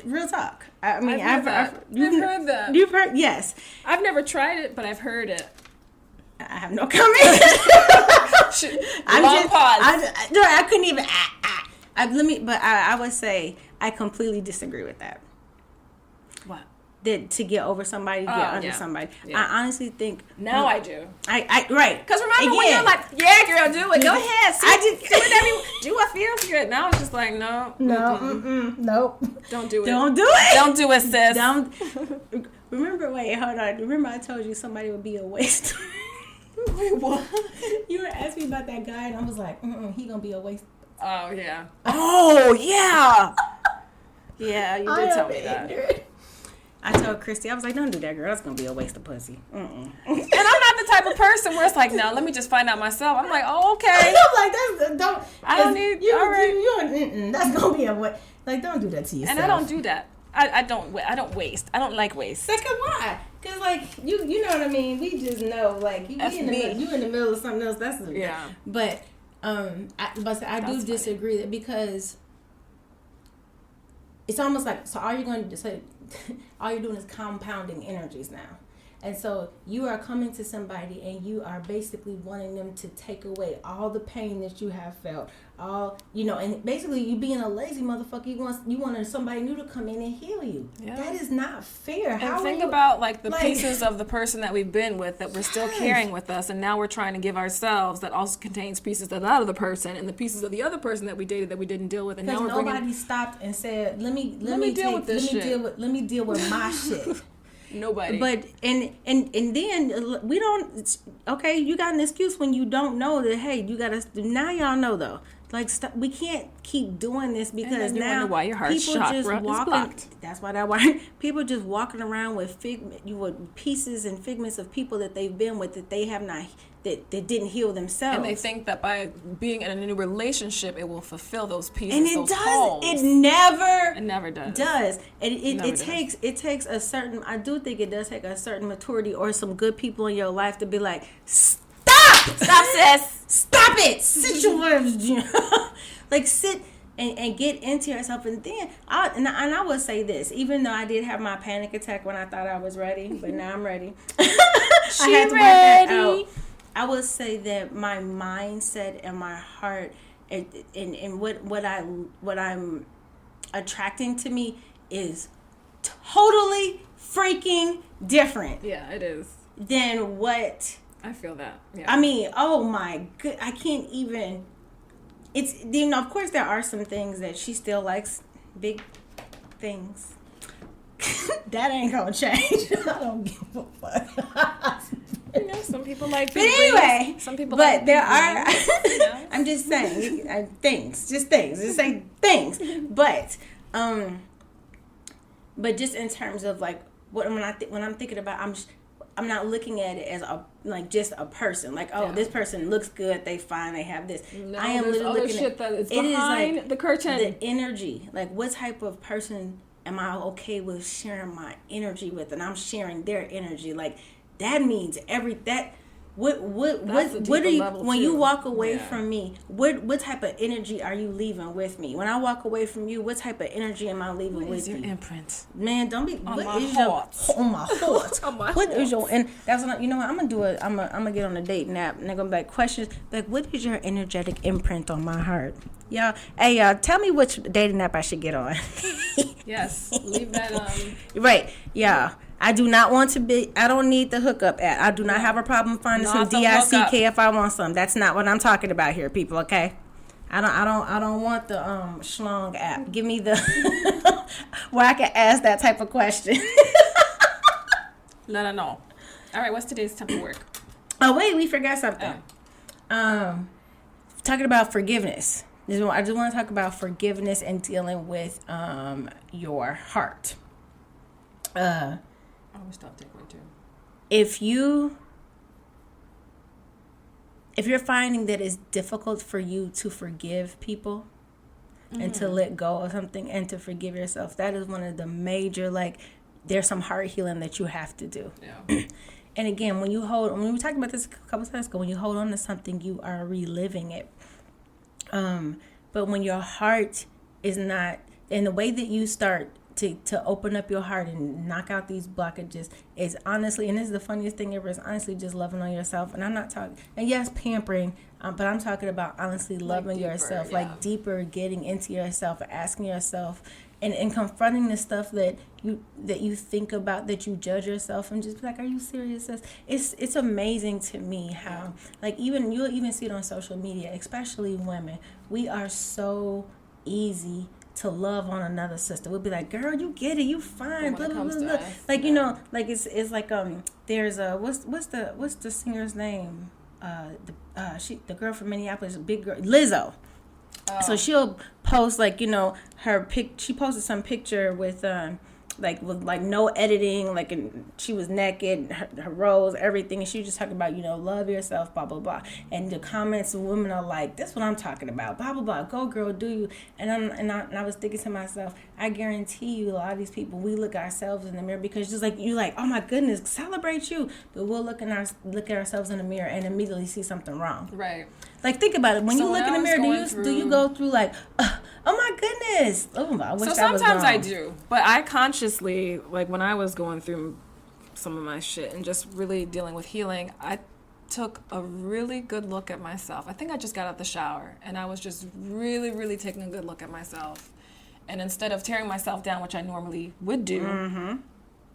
Real talk. I mean, I've heard that. You've heard, yes. I've never tried it, but I've heard it. I have no comment. I couldn't even. I would say I completely disagree with that. What? That to get over somebody, get under somebody. Yeah. I honestly think now I do. I right. Because remember when you're like, yeah, girl, do it. Go ahead. See whatever you do. What feels good. Now it's just like, no, nope. Don't do it. Don't do it. Don't do it, sis. Don't. Wait, hold on. Remember I told you somebody would be a waste. Wait, what? You were asking me about that guy, and I was like, he gonna be a waste. Oh yeah. Oh yeah. Yeah, you did tell me that. Ignorant. I told Christy, I was like, don't do that, girl. That's going to be a waste of pussy. And I'm not the type of person where it's like, no, let me just find out myself. I'm like, oh, okay. I'm like, I don't need, all right. That's going to be a waste. Like, don't do that to yourself. And I don't do that. I don't waste. I don't like waste. Like, why? Because, like, you know what I mean? We just know, like, you in the middle of something else. That's But I do disagree that, because it's almost like, so all you're going to say, all you're doing is compounding energies now. And so you are coming to somebody and you are basically wanting them to take away all the pain that you have felt. And basically you being a lazy motherfucker, you want somebody new to come in and heal you. Yeah. That is not fair. And think about like the pieces of the person that we've been with that we're still carrying with us, and now we're trying to give ourselves that also contains pieces that are out of the person and the pieces of the other person that we dated that we didn't deal with, and now nobody stopped and said, let me deal with my shit. Nobody. But and then we don't. Okay, you got an excuse when you don't know that. Hey, you gotta. Now y'all know though. Like, we can't keep doing this, because now why your heart's chakra is blocked. That's why people just walking around with pieces and figments of people that they've been with that they have not that didn't heal themselves. And they think that by being in a new relationship, it will fulfill those pieces, and it those does. holes. It never does. And Never it takes a certain. I do think it does take a certain maturity or some good people in your life to be like, stop, sis, stop it, sit your words, like sit. And get into yourself, and then I would say this, even though I did have my panic attack when I thought I was ready, but now I'm ready. I had to work that out. I would say that my mindset and my heart and what I'm attracting to me is totally freaking different. Yeah, it is. Than what I feel that. Yeah. I mean, oh my good, I can't even. It's, of course there are some things that she still likes, big things. That ain't gonna change. I don't give a fuck. Some people like big anyway, rings. Some people but like there are, I'm just saying, things. Just say things. But just in terms of like, when I'm thinking about, I'm not looking at it as just a person. Like, this person looks good, they fine, they have this. No, I am literally looking shit at that is behind the curtain. The energy. Like, what type of person am I okay with sharing my energy with? And I'm sharing their energy. Like, that means what are you, when you walk away from me, what type of energy are you leaving with me? When I walk away from you, what type of energy am I leaving with you? What is your imprint? Man, don't be on my heart. On my heart. What is your, and that's what I'm gonna get on a date nap, and they're gonna be like, questions like, what is your energetic imprint on my heart? Y'all, tell me which dating app I should get on. Yes, leave that right, yeah. I do not want to be. I don't need the hookup app. I do not have a problem finding some DICK if I want some. That's not what I'm talking about here, people. Okay, I don't want the schlong app. Give me the where I can ask that type of question. Let her know. All right, what's today's temple work? Oh wait, we forgot something. Talking about forgiveness. I just want to talk about forgiveness and dealing with your heart. I always stop takeaway too. If you're finding that it's difficult for you to forgive people and to let go of something and to forgive yourself, that is one of the major, there's some heart healing that you have to do. Yeah. And again, when we talked about this a couple times ago, when you hold on to something, you are reliving it. But when your heart is not, and the way that you start to open up your heart and knock out these blockages is honestly, and this is the funniest thing ever, is honestly just loving on yourself. And I'm not talking, and yes, pampering, but I'm talking about honestly loving yourself, deeper, getting into yourself, asking yourself, and confronting the stuff that you think about, that you judge yourself, and just be like, are you serious? It's amazing to me how, you'll even see it on social media, especially women. We are so easy to love on another sister. We'll be like, girl, you get it, you fine, blah, blah, blah, blah. It's like there's what's the singer's name? The girl from Minneapolis, big girl, Lizzo. Oh. So she'll post her she posted some picture with with no editing, and she was naked, her rose, everything, and she was just talking about, love yourself, blah blah blah. And the comments of women are like, that's what I'm talking about, blah blah blah, go girl, do you. And I was thinking to myself, I guarantee you a lot of these people, we look at ourselves in the mirror, because just like you, oh my goodness, celebrate you, but we'll look at ourselves in the mirror and immediately see something wrong. Right. Think about it. When you look in the mirror, do you go through oh my goodness? Oh, I wish so that was sometimes wrong. I do, but I consciously, when I was going through some of my shit and just really dealing with healing, I took a really good look at myself. I think I just got out the shower and I was just really, really taking a good look at myself. And instead of tearing myself down, which I normally would do,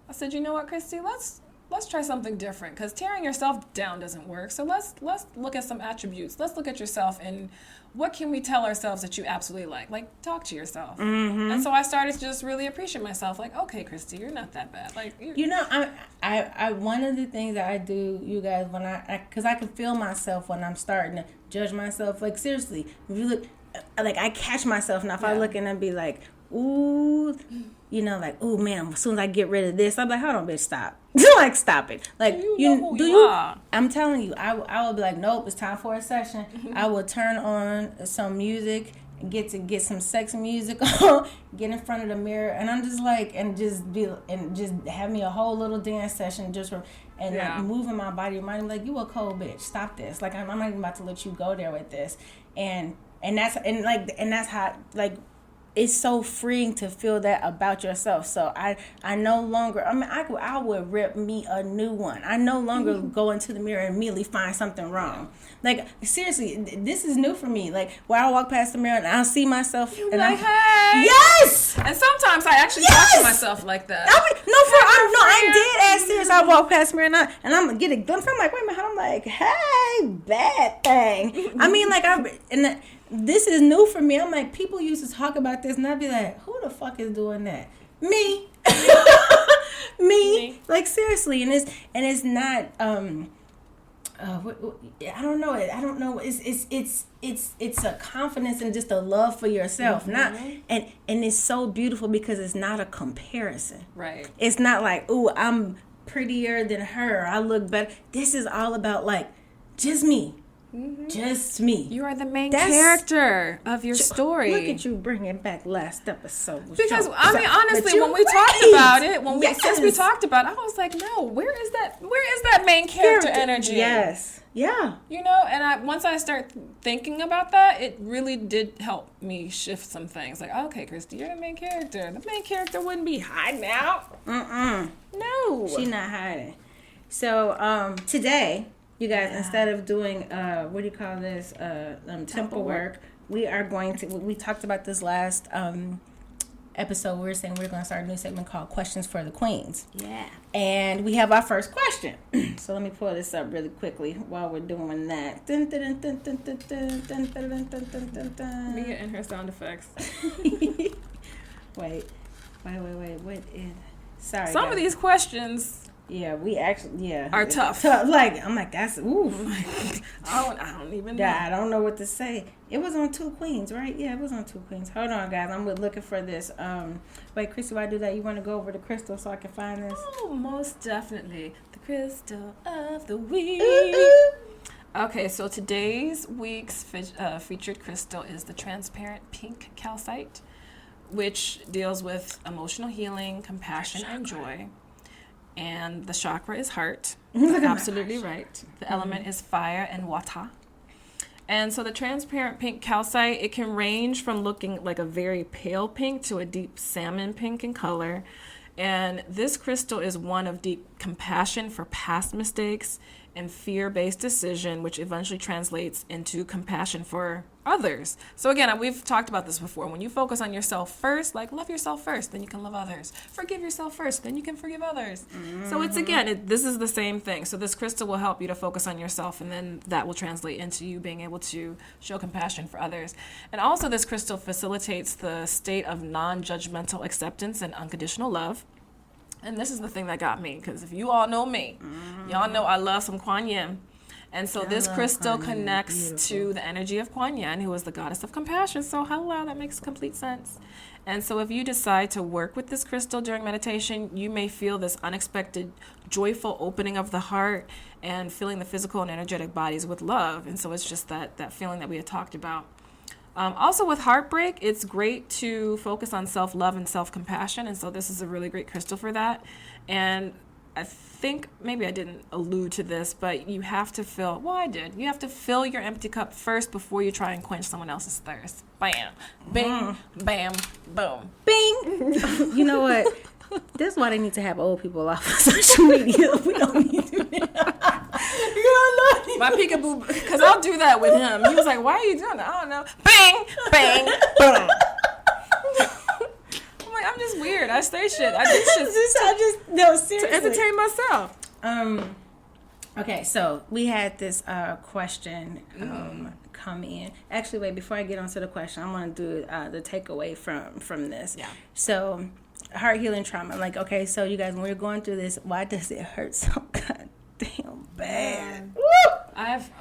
I said, you know what, Christy, let's try something different, because tearing yourself down doesn't work. So let's look at some attributes. Let's look at yourself, and what can we tell ourselves that you absolutely like? Talk to yourself. Mm-hmm. And so I started to just really appreciate myself. Okay, Christy, you're not that bad. I one of the things that I do, you guys, when because I can feel myself when I'm starting to judge myself. Seriously, if you look, I catch myself now. If I look and I be like, ooh, you know, like, ooh, man, as soon as I get rid of this, I'm like, hold on, bitch, stop. Like, stop it. Like, do you? I'm telling you, I will be like, nope, it's time for a session. I will turn on some music, get some sexy music on, get in front of the mirror, and I'm just like, and just have me a whole little dance session like moving my body, reminding me like, you a cold bitch, stop this. Like, I'm not even about to let you go there with this, and that's how, like, it's so freeing to feel that about yourself. So I no longer, I mean, I would rip me a new one. I no longer go into the mirror and immediately find something wrong. Like, seriously, this is new for me. Like, where I walk past the mirror and I'll see myself. You're and like, hey. Yes! And sometimes I actually talk to myself like that. I'm dead ass serious. I walk past the mirror and I'm get a glimpse. I'm like, wait a minute. I'm like, hey, bad thing. I mean, like, this is new for me. I'm like, people used to talk about this, and I'd be like, who the fuck is doing that? Me. Me. Like, seriously. And it's not, I don't know. It's a confidence and just a love for yourself. Not, and it's so beautiful because it's not a comparison. Right. It's not like, ooh, I'm prettier than her. I look better. This is all about, like, just me. Just me. You are the main character of your story. Look at you bringing back last episode. Because I mean, honestly, when we talked about it, since we talked about it, I was like, no, where is that main character energy? Yes. Yeah. You know, and once I start thinking about that, it really did help me shift some things. Like, okay, Christy, you're the main character. The main character wouldn't be hiding out. No. She's not hiding. So, today, you guys, instead of doing, what do you call this, temple work, we are going to, we talked about this last episode. We were saying we're going to start a new segment called Questions for the Queens. Yeah. And we have our first question. So let me pull this up really quickly while we're doing that. Mia and her sound effects. Wait. What is... Sorry, Some of these questions... Yeah, we actually, are tough. Like, I'm like, that's, ooh. I don't even know. Yeah, I don't know what to say. It was on Two Queens, right? Yeah, it was on Two Queens. Hold on, guys. I'm looking for this. Wait, Christy, while I do that, you want to go over the crystal so I can find this? Oh, most definitely. The crystal of the week. Okay, so today's week's featured crystal is the transparent pink calcite, which deals with emotional healing, compassion, and joy. And the chakra is heart. Absolutely right. The element is fire and water. And so the transparent pink calcite, it can range from looking like a very pale pink to a deep salmon pink in color. And this crystal is one of deep compassion for past mistakes and fear-based decision, which eventually translates into compassion for others. So again, we've talked about this before. When you focus on yourself first, like love yourself first, then you can love others. Forgive yourself first, then you can forgive others. So it's this is the same thing. So this crystal will help you to focus on yourself, and then that will translate into you being able to show compassion for others. And also this crystal facilitates the state of non-judgmental acceptance and unconditional love. And this is the thing that got me, because if you all know me, y'all know I love some Kuan Yin. And so this crystal connects to the energy of Kuan Yin, who is the goddess of compassion. So hello, that makes complete sense. And so if you decide to work with this crystal during meditation, you may feel this unexpected, joyful opening of the heart and filling the physical and energetic bodies with love. And so it's just that feeling that we had talked about. Also with heartbreak, it's great to focus on self-love and self-compassion. And so this is a really great crystal for that. And I think maybe I didn't allude to this, but you have to fill, well, I did. You have to fill your empty cup first before you try and quench someone else's thirst. Bam, bing, bam, boom. Bing. You know what? This is why they need to have old people off of social media. We don't need to do that. My peekaboo, because I'll do that with him. He was like, why are you doing that? I don't know. Bang, bang, boom. I'm like, I'm just weird. I say shit. I do shit. No, seriously. To entertain myself. Okay, so we had this question come in. Actually, wait, before I get onto the question, I want to do the takeaway from this. Yeah. So, heart healing trauma. Like, okay, so you guys, when we're going through this, why does it hurt so goddamn bad? Woo!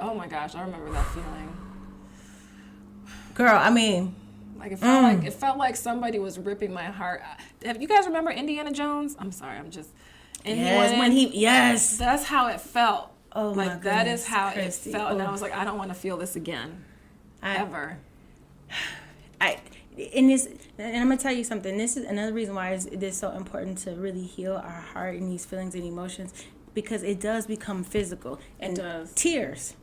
Oh my gosh, I remember that feeling. Girl, I mean, Like it felt like somebody was ripping my heart. Have you guys remember Indiana Jones? I'm sorry, I'm just. And yes, that's how it felt. Oh my Like that is how Christie. it felt, and I was like, I don't want to feel this again, ever. And I'm gonna tell you something. This is another reason why it is so important to really heal our heart and these feelings and emotions, because it does become physical. And it does. Tears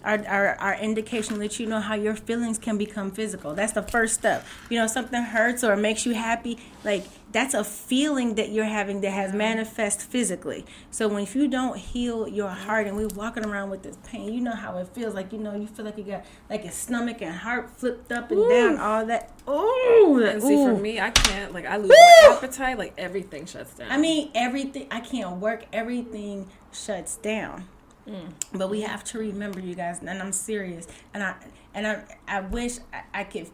are indication that you know how your feelings can become physical. That's the first step. You know, something hurts or makes you happy, like that's a feeling that you're having that has manifest physically. So if you don't heal your heart and we're walking around with this pain, you know how it feels. Like, you know, you feel like you got like your stomach and heart flipped up and down, all that. Oh, and see, for me, I can't, like, I lose my appetite, like everything shuts down. I mean, everything, I can't work, everything shuts down. But we have to remember, you guys, and I'm serious, and I wish I could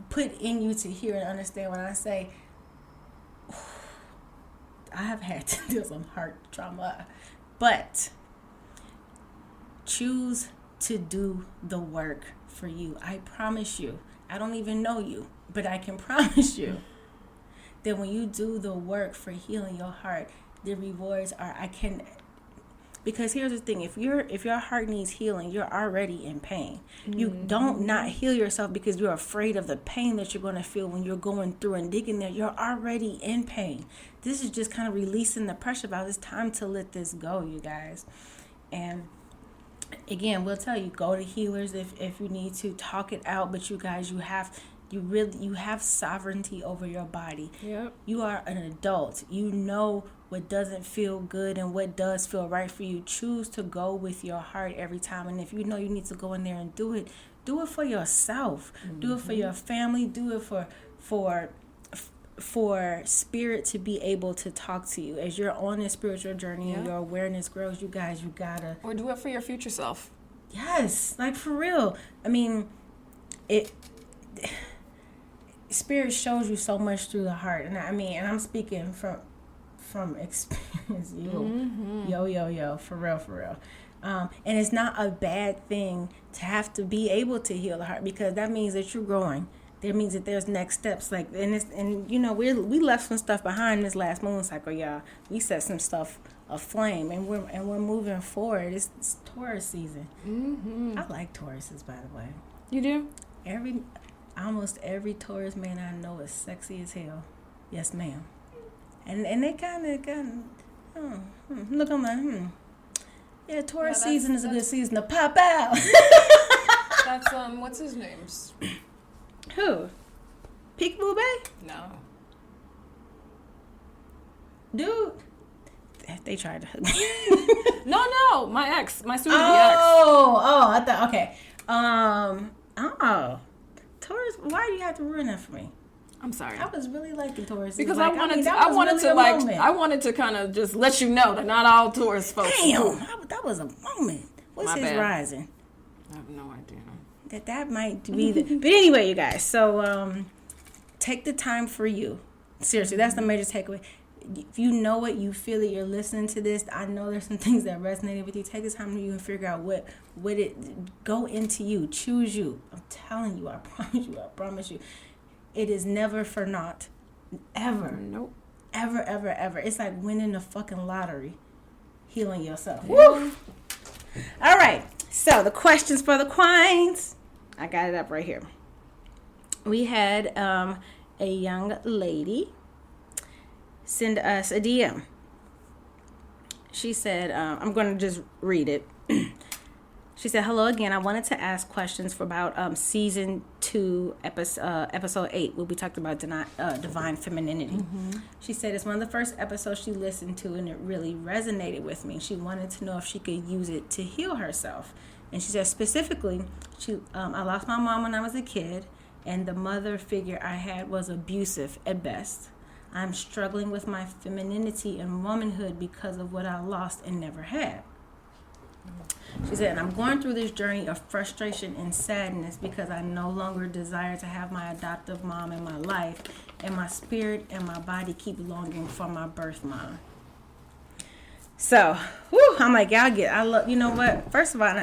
put in you to hear and understand when I say I have had to deal with some heart trauma, but choose to do the work for you. I promise you. I don't even know you, but I can promise you that when you do the work for healing your heart, the rewards are, because here's the thing, if your heart needs healing, you're already in pain. You don't not heal yourself because you're afraid of the pain that you're going to feel when you're going through and digging there. You're already in pain. This is just kind of releasing the pressure about it's time to let this go, you guys. And again, we'll tell you, go to healers if you need to, talk it out, but you guys, you have sovereignty over your body. Yep. You are an adult. You know what doesn't feel good and what does feel right for you. Choose to go with your heart every time. And if you know you need to go in there and do it for yourself. Do it for your family. Do it for spirit to be able to talk to you as you're on this spiritual journey and your awareness grows. You guys, you gotta, or do it for your future self. Yes, like for real. I mean, spirit shows you so much through the heart, and I'm speaking from experience. Yo, for real. And it's not a bad thing to have to be able to heal the heart, because that means that you're growing. That means that there's next steps. Like, and you know, we left some stuff behind this last moon cycle, y'all. We set some stuff aflame, and we're moving forward. It's Taurus season. I like Tauruses, by the way. You do? Almost every Taurus man I know is sexy as hell. Yes, ma'am. And they kind of look, I'm like, yeah, Taurus season is a good season to pop out. That's what's his name? Who? Peekaboo Bay? No. Dude. They tried to hook me. No, my ex, my soon-to-be ex. I thought, okay. Taurus, why do you have to ruin that for me? I'm sorry. I was really liking Taurus. Because I wanted to kind of just let you know that not all Taurus folks. Damn, that was a moment. What's his rising? I have no idea. That might be the. But anyway, you guys. So take the time for you. Seriously, that's the major takeaway. If you know it, you feel it, you're listening to this, I know there's some things that resonated with you. Take the time for you and figure out what it go into you. Choose you. I'm telling you, I promise you. It is never for naught. Ever. Nope. Ever. It's like winning the fucking lottery. Healing yourself. Yeah. Woo! All right. So the questions for the queens. I got it up right here. We had a young lady send us a DM. She said, I'm going to just read it. She said, hello again. I wanted to ask questions for about season 2, episode 8, where we talked about divine femininity. She said it's one of the first episodes she listened to, and it really resonated with me. She wanted to know if she could use it to heal herself. And she said specifically, I lost my mom when I was a kid, and the mother figure I had was abusive at best. I'm struggling with my femininity and womanhood because of what I lost and never had. She said, and I'm going through this journey of frustration and sadness because I no longer desire to have my adoptive mom in my life, and my spirit and my body keep longing for my birth mom. So, whew, I'm like, I love, you know what? First of all,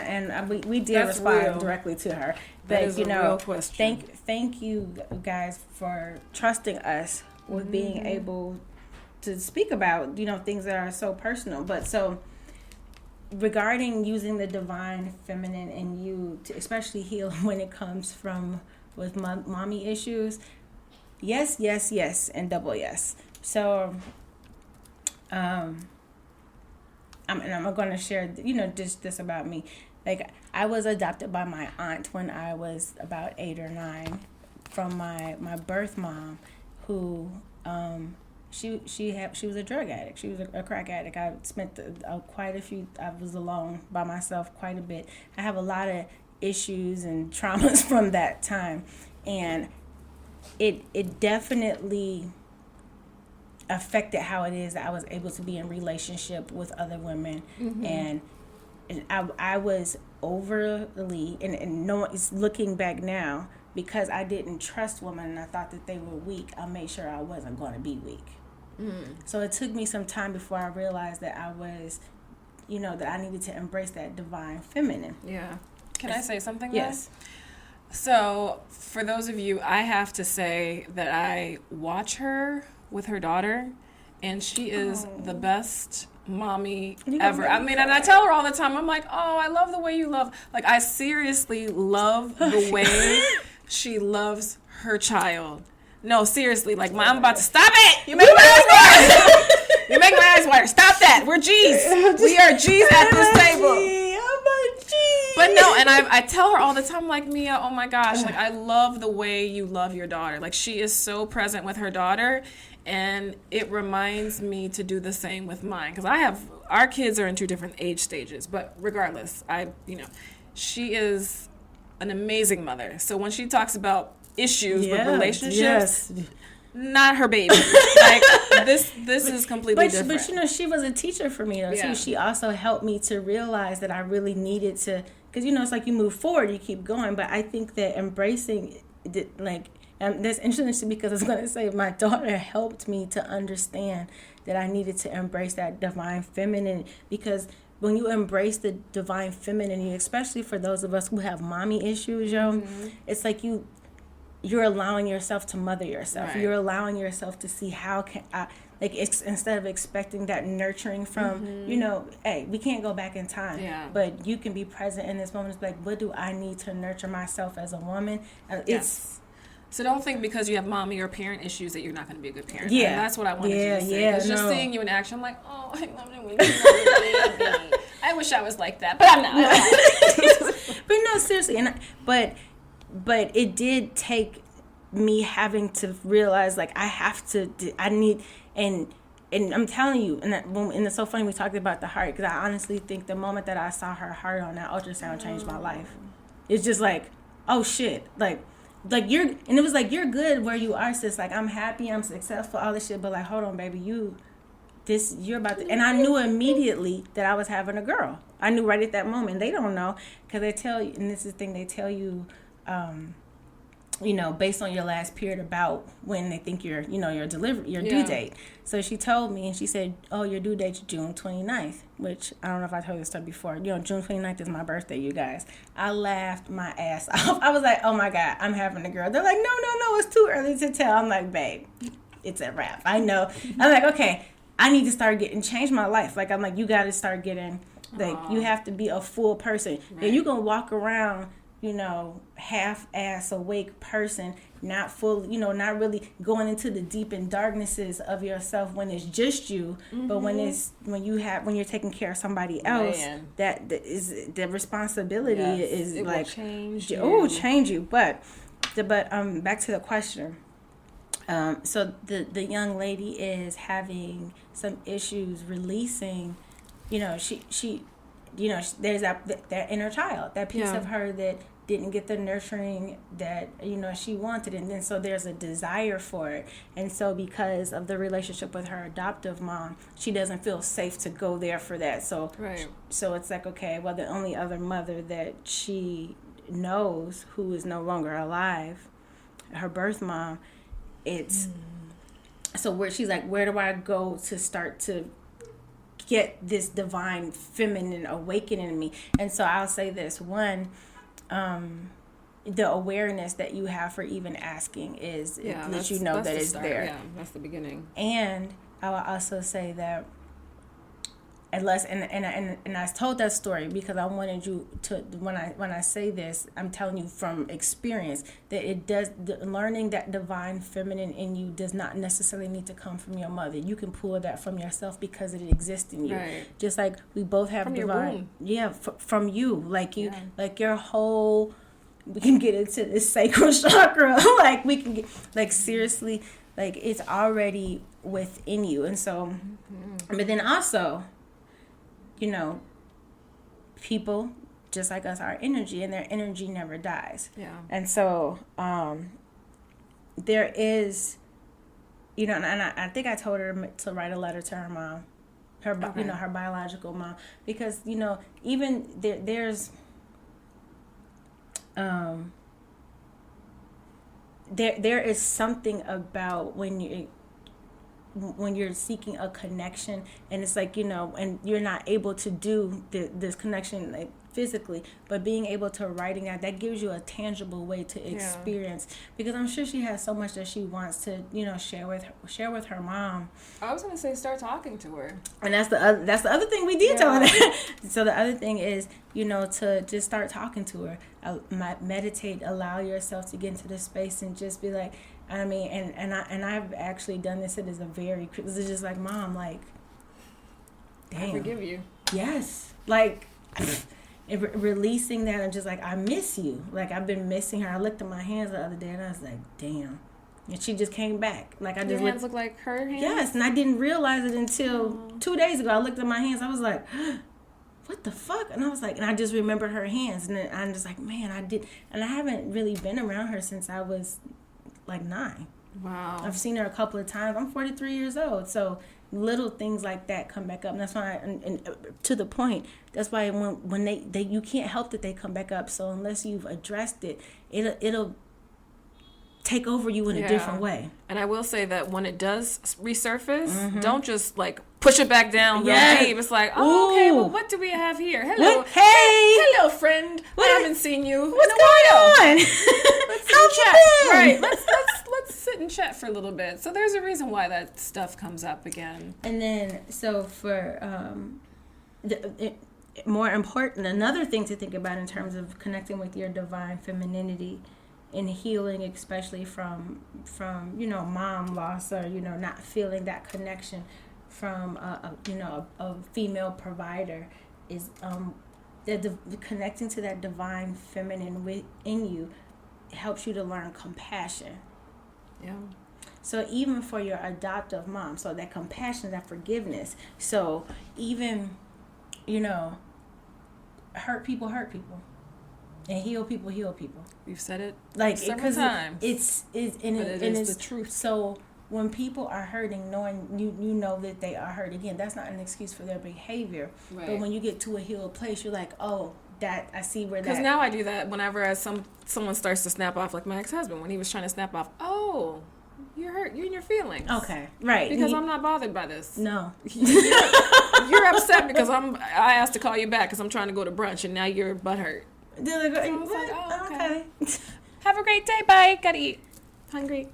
we did That's respond real. directly to her. That But, is a real question. thank you guys for trusting us with being able to speak about, things that are so personal. But so, regarding using the divine feminine in you to especially heal when it comes from with mommy issues, yes, yes, yes, and double yes. So, I'm going to share, just this about me. Like, I was adopted by my aunt when I was about 8 or 9 from my birth mom, who she was a drug addict. She was a crack addict. I spent I was alone by myself quite a bit. I have a lot of issues and traumas from that time, and it definitely affected how it is that I was able to be in relationship with other women. And I was overly, and no one is looking back now, because I didn't trust women and I thought that they were weak. I made sure I wasn't going to be weak. So it took me some time before I realized that I was, that I needed to embrace that divine feminine. Yeah. Can I say something? Yes. So for those of you, I have to say that I watch her with her daughter, and she is the best mommy ever. I mean, and I tell her all the time, I'm like, oh, I love the way you love. Like, I seriously love the way she loves her child. No, seriously, like, I'm about to stop it. You make my eyes water. You make my eyes water. Stop that. We're G's. We are G's at this table. But no, and I tell her all the time, like, Mia, oh my gosh, like, I love the way you love your daughter. Like, she is so present with her daughter, and it reminds me to do the same with mine. Because our kids are in 2 different age stages, but regardless, she is an amazing mother. So when she talks about issues with relationships, not her baby. Like, this is completely different. But she was a teacher for me though too. She also helped me to realize that I really needed to, because it's like you move forward, you keep going. But I think that embracing, that's interesting because I was going to say my daughter helped me to understand that I needed to embrace that divine feminine, because when you embrace the divine feminine, especially for those of us who have mommy issues, it's like you're allowing yourself to mother yourself. Right. You're allowing yourself to see how can I, instead of expecting that nurturing from, hey, we can't go back in time. Yeah. But you can be present in this moment. It's like, what do I need to nurture myself as a woman? So don't think because you have mommy or parent issues that you're not going to be a good parent. Yeah. And that's what I wanted you to say. Because just seeing you in action, I'm like, oh, I love it when you're a baby. I wish I was like that, but I'm not. But no, seriously. But it did take me having to realize, like, I need, and I'm telling you, and it's so funny we talked about the heart, because I honestly think the moment that I saw her heart on that ultrasound changed my life. It's just like, oh shit, like you're, and it was like, you're good where you are, sis. Like, I'm happy, I'm successful, all this shit, but like, hold on, baby, you're about to, and I knew immediately that I was having a girl. I knew right at that moment. They don't know, because they tell you, and this is the thing, they tell you, based on your last period about when they think your due date. So she told me, and she said, oh, your due date's June 29th, which I don't know if I told you this stuff before. June 29th is my birthday, you guys. I laughed my ass off. I was like, oh my God, I'm having a girl. They're like, no, it's too early to tell. I'm like, babe, it's a wrap. I know. I'm like, okay, I need to start change my life. Like, I'm like, you got to start getting, like, you have to be a full person. Right. And you can walk around, half-ass awake person, not full, not really going into the deep and darknesses of yourself when it's just you, but when you're taking care of somebody else, that is the responsibility is it like change you. But back to the question. So the young lady is having some issues releasing, she there's that inner child, that piece of her that didn't get the nurturing that she wanted, and then so there's a desire for it, and so because of the relationship with her adoptive mom, she doesn't feel safe to go there for that. So so it's like, okay, well, the only other mother that she knows who is no longer alive, her birth mom, it's so where she's like, where do I go to start to get this divine feminine awakening in me. And so I'll say this one, the awareness that you have for even asking is that you know that it's there. Yeah, that's the beginning. And I will also say that unless and I told that story because I wanted you to, when I say this, I'm telling you from experience that learning that divine feminine in you does not necessarily need to come from your mother. You can pull that from yourself because it exists in you. Right. Just like we both have from divine, from you, like you, Yeah. like your whole. We can get into this sacral chakra, like we can get, like seriously, like it's already within you, and so, but then also. You know, people just like us are energy, and their energy never dies. Yeah. And so, there is, you know, and I think I told her to write a letter to her mom, her biological mom, because you know, even there's there is something about when you're seeking a connection, and it's like, you know, and you're not able to do this connection like physically, but being able to writing out, that gives you a tangible way to experience, because I'm sure she has so much that she wants to, you know, share with her mom. I was gonna say start talking to her, and that's the other thing we did tell her that. So the other thing is, you know, to just start talking to her, meditate, allow yourself to get into the space and just be like, I mean, and I've actually done this. It is this is just like, Mom, like, damn, I forgive you. Yes, like releasing that, and just like, I miss you. Like, I've been missing her. I looked at my hands the other day, and I was like, damn. And she just came back. Like, I just Your hands look like her hands. Yes, and I didn't realize it until 2 days ago. I looked at my hands. I was like, what the fuck? And I was like, and I just remembered her hands, and then I'm just like, man, I did, and I haven't really been around her since I was like 9. Wow. I've seen her a couple of times. I'm 43 years old, so little things like that come back up, and that's why and to the point, that's why when they you can't help that they come back up. So unless you've addressed it, it'll take over you in a different way. And I will say that when it does resurface, don't just like push it back down real deep. It's like, okay, well, what do we have here? Hello, hello, friend. I haven't seen you in a while. Let's chat. Right. Let's sit and chat for a little bit. So there's a reason why that stuff comes up again. And then, so for more important, another thing to think about in terms of connecting with your divine femininity and healing, especially from you know, mom loss, or you know, not feeling that connection from a female provider, is connecting to that divine feminine within you helps you to learn compassion. Yeah. So even for your adoptive mom, so that compassion, that forgiveness. So even, you know, hurt people, and heal people. You've said it like several times. It's the truth. So when people are hurting, knowing you know that they are hurt, again, that's not an excuse for their behavior. Right. But when you get to a healed place, you're like, oh, that I see where that. Because now I do that whenever someone starts to snap off, like my ex-husband when he was trying to snap off. Oh, you're hurt. You're in your feelings. Okay, right. Because I'm not bothered by this. No. You're upset because I asked to call you back because I'm trying to go to brunch, and now you're butthurt. They're like, I was like, oh, okay. Have a great day. Bye. Gotta eat. Hungry.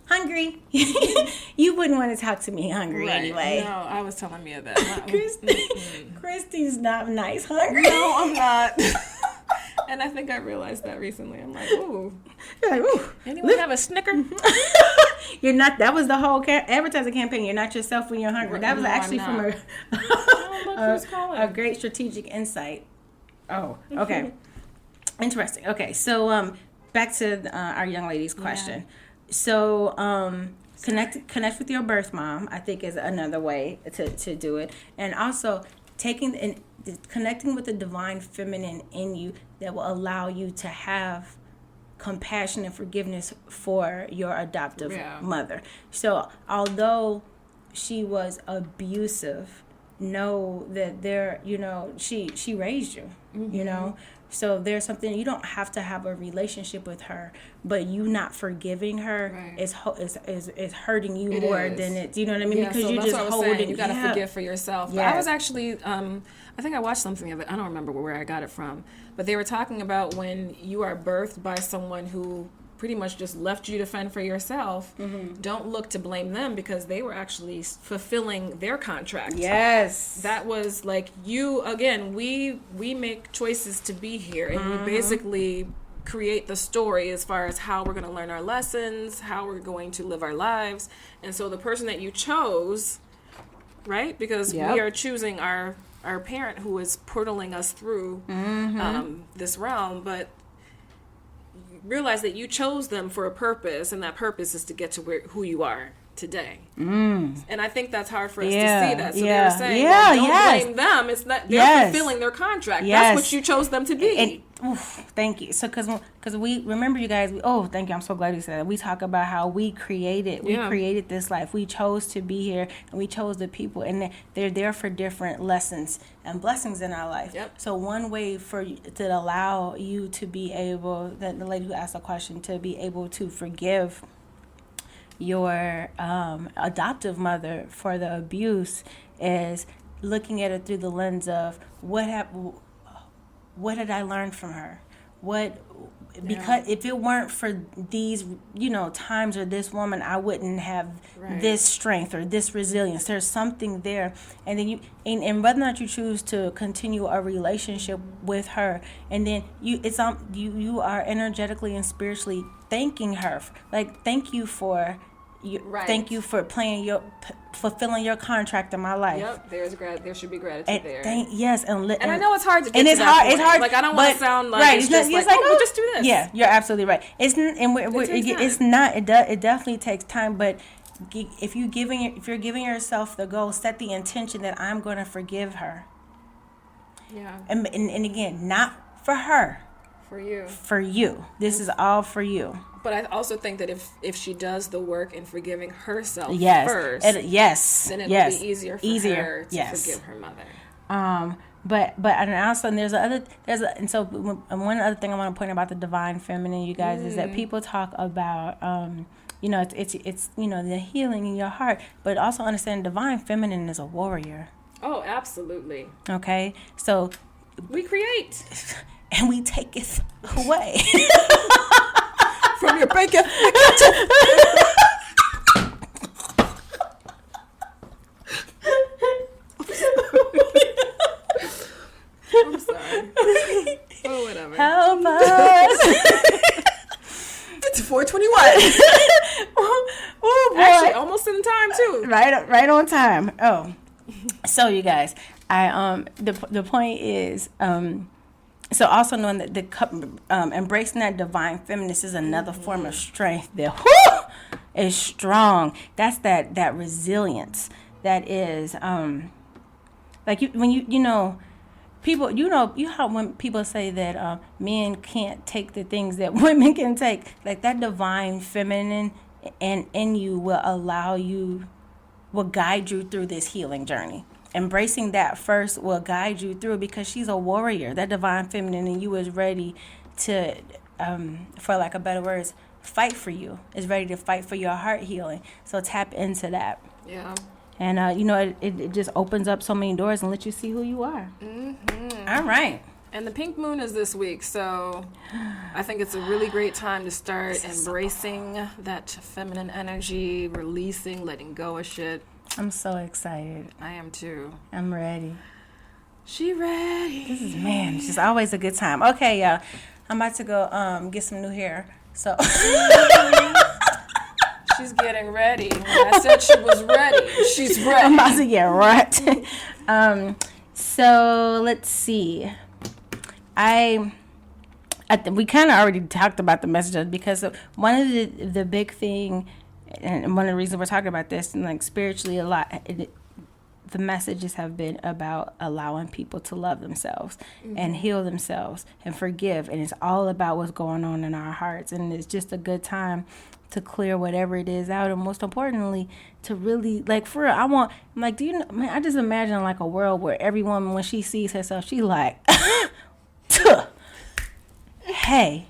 You wouldn't want to talk to me hungry anyway. No, I was telling Mia that. Christy's not nice hungry. No, I'm not. And I think I realized that recently. I'm like, ooh. You're like, ooh. Anyone have a Snicker? You're not. That was the whole advertising campaign. You're not yourself when you're hungry. That was actually from a great strategic insight. Oh, okay. Interesting. Okay, so back to our young lady's question. Yeah. So connect with your birth mom, I think, is another way to do it, and also connecting with the divine feminine in you that will allow you to have compassion and forgiveness for your adoptive mother. So although she was abusive know that they're, she raised you, so there's something, you don't have to have a relationship with her, but you not forgiving her is hurting you more than it's, you know what I mean? Yeah, because so you're that's just what I was holding. saying. You got to forgive for yourself. Yes. I was actually, I think I watched something of it. I don't remember where I got it from, but they were talking about when you are birthed by someone who pretty much just left you to fend for yourself. Don't look to blame them, because they were actually fulfilling their contract. Yes. That was like, you, again, we make choices to be here, and we basically create the story as far as how we're going to learn our lessons, how we're going to live our lives. And so the person that you chose, right? Because we are choosing our parent who is portaling us through this realm, but realize that you chose them for a purpose, and that purpose is to get to who you are today. And I think that's hard for us to see that. So they were saying, don't blame them. It's not, they're fulfilling their contract. That's what you chose them to be. Thank you. So because we remember, you guys, thank you. I'm so glad you said that. We talk about how we created this life. We chose to be here, and we chose the people, and they're there for different lessons and blessings in our life. So one way to allow you to be able, the lady who asked the question, to be able to forgive your adoptive mother for the abuse is looking at it through the lens of what did I learn from her? Because if it weren't for these, times, or this woman, I wouldn't have this strength or this resilience. There's something there. And then and whether or not you choose to continue a relationship with her, and then you are energetically and spiritually thanking her. Like, thank you for thank you for fulfilling your contract in my life. There should be gratitude there. And I know it's hard to get and to it's that hard. point. It's hard. Like, I don't want to sound like it's just like, we'll just do this. Yeah, you're absolutely right. It's not. It definitely takes time. But if you're giving yourself the goal, set the intention that I'm going to forgive her. Yeah. And again, not for her. For you. For you. This is all for you. But I also think that if she does the work in forgiving herself first, then it will be easier for her to forgive her mother. But and also, and so one other thing I want to point out about the divine feminine, you guys, is that people talk about it's the healing in your heart, but also understand divine feminine is a warrior. Oh, absolutely. Okay, so we create and we take it away. From your bacon. I'm sorry. Oh, whatever. Help us. It's 4:21. Oh, boy. Actually, almost in time too. Right on time. Oh, so you guys, the point is, so also knowing that embracing that divine feminine is another form of strength that is strong. That's that resilience that is like people, how when people say that men can't take the things that women can take, like that divine feminine and in you will guide you through this healing journey. Embracing that first will guide you through, because she's a warrior. That divine feminine in you is ready to, for lack of better words, fight for you. Is ready to fight for your heart healing. So tap into that. Yeah. And, it just opens up so many doors and lets you see who you are. Mm-hmm. All right. And the pink moon is this week, so I think it's a really great time to start embracing that feminine energy, releasing, letting go of shit. I'm so excited. I am too. I'm ready. She ready. It's just always a good time. Okay, y'all. I'm about to go get some new hair. So she's getting ready. When I said she was ready, she's ready. I'm about to get right. So let's see. We kind of already talked about the messages, because one of the big thing, and one of the reasons we're talking about this, and like spiritually a lot, the messages have been about allowing people to love themselves and heal themselves and forgive. And it's all about what's going on in our hearts. And it's just a good time to clear whatever it is out. And most importantly, to really, like, for real, do you know, man, I just imagine like a world where every woman, when she sees herself, she like, hey,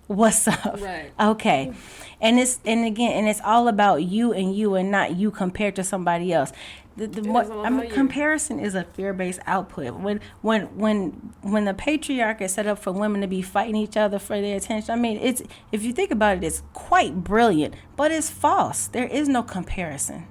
what's up? Right. Okay. And it's all about you and not you compared to somebody else. Comparison is a fear-based output. When the patriarch is set up for women to be fighting each other for their attention, I mean, it's, if you think about it, it's quite brilliant, but it's false. There is no comparison.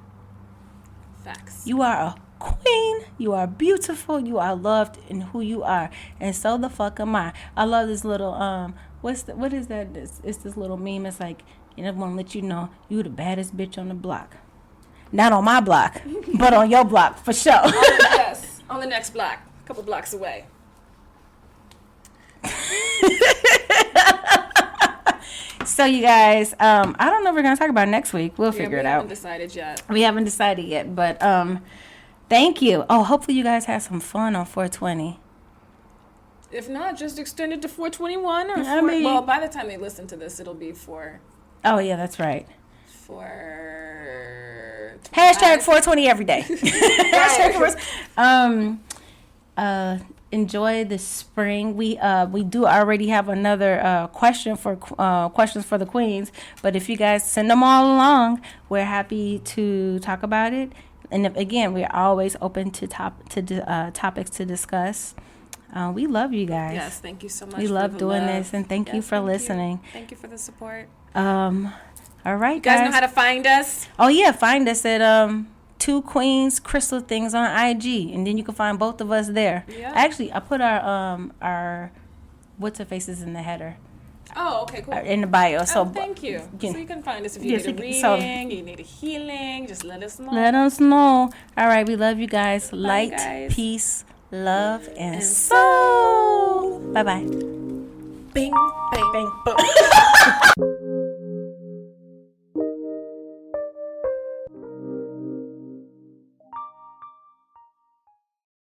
Facts. You are a queen. You are beautiful. You are loved in who you are, and so the fuck am I. I love this little what is that? It's this little meme. It's like, I want to let you know you the baddest bitch on the block. Not on my block, but on your block, for sure. Yes, on the next block, a couple blocks away. So, you guys, I don't know what we're going to talk about next week. We'll figure it out. We haven't decided yet, but thank you. Oh, hopefully you guys had some fun on 420. If not, just extend it to 421 or well, by the time they listen to this, it'll be for... Oh, yeah, that's right. For... Hashtag 420 every day. Hashtag enjoy the spring. We do already have another questions for the queens, but if you guys send them all along, we're happy to talk about it. And again, we're always open to topics to discuss. We love you guys. Yes, thank you so much. We love doing this, and thank you for listening. Thank you for the support. All right, you guys know how to find us? Oh yeah, find us at Two Queens Crystal Things on IG, and then you can find both of us there. Yeah. Actually, I put our what's her faces in the header. Oh, okay, cool. In the bio. So thank you. So you can find us if you need a reading, you need a healing. Just let us know. Let us know. All right, we love you guys. Bye, light, guys. Peace, love, and soul. Bye bye. Bing, bang, bang, boom.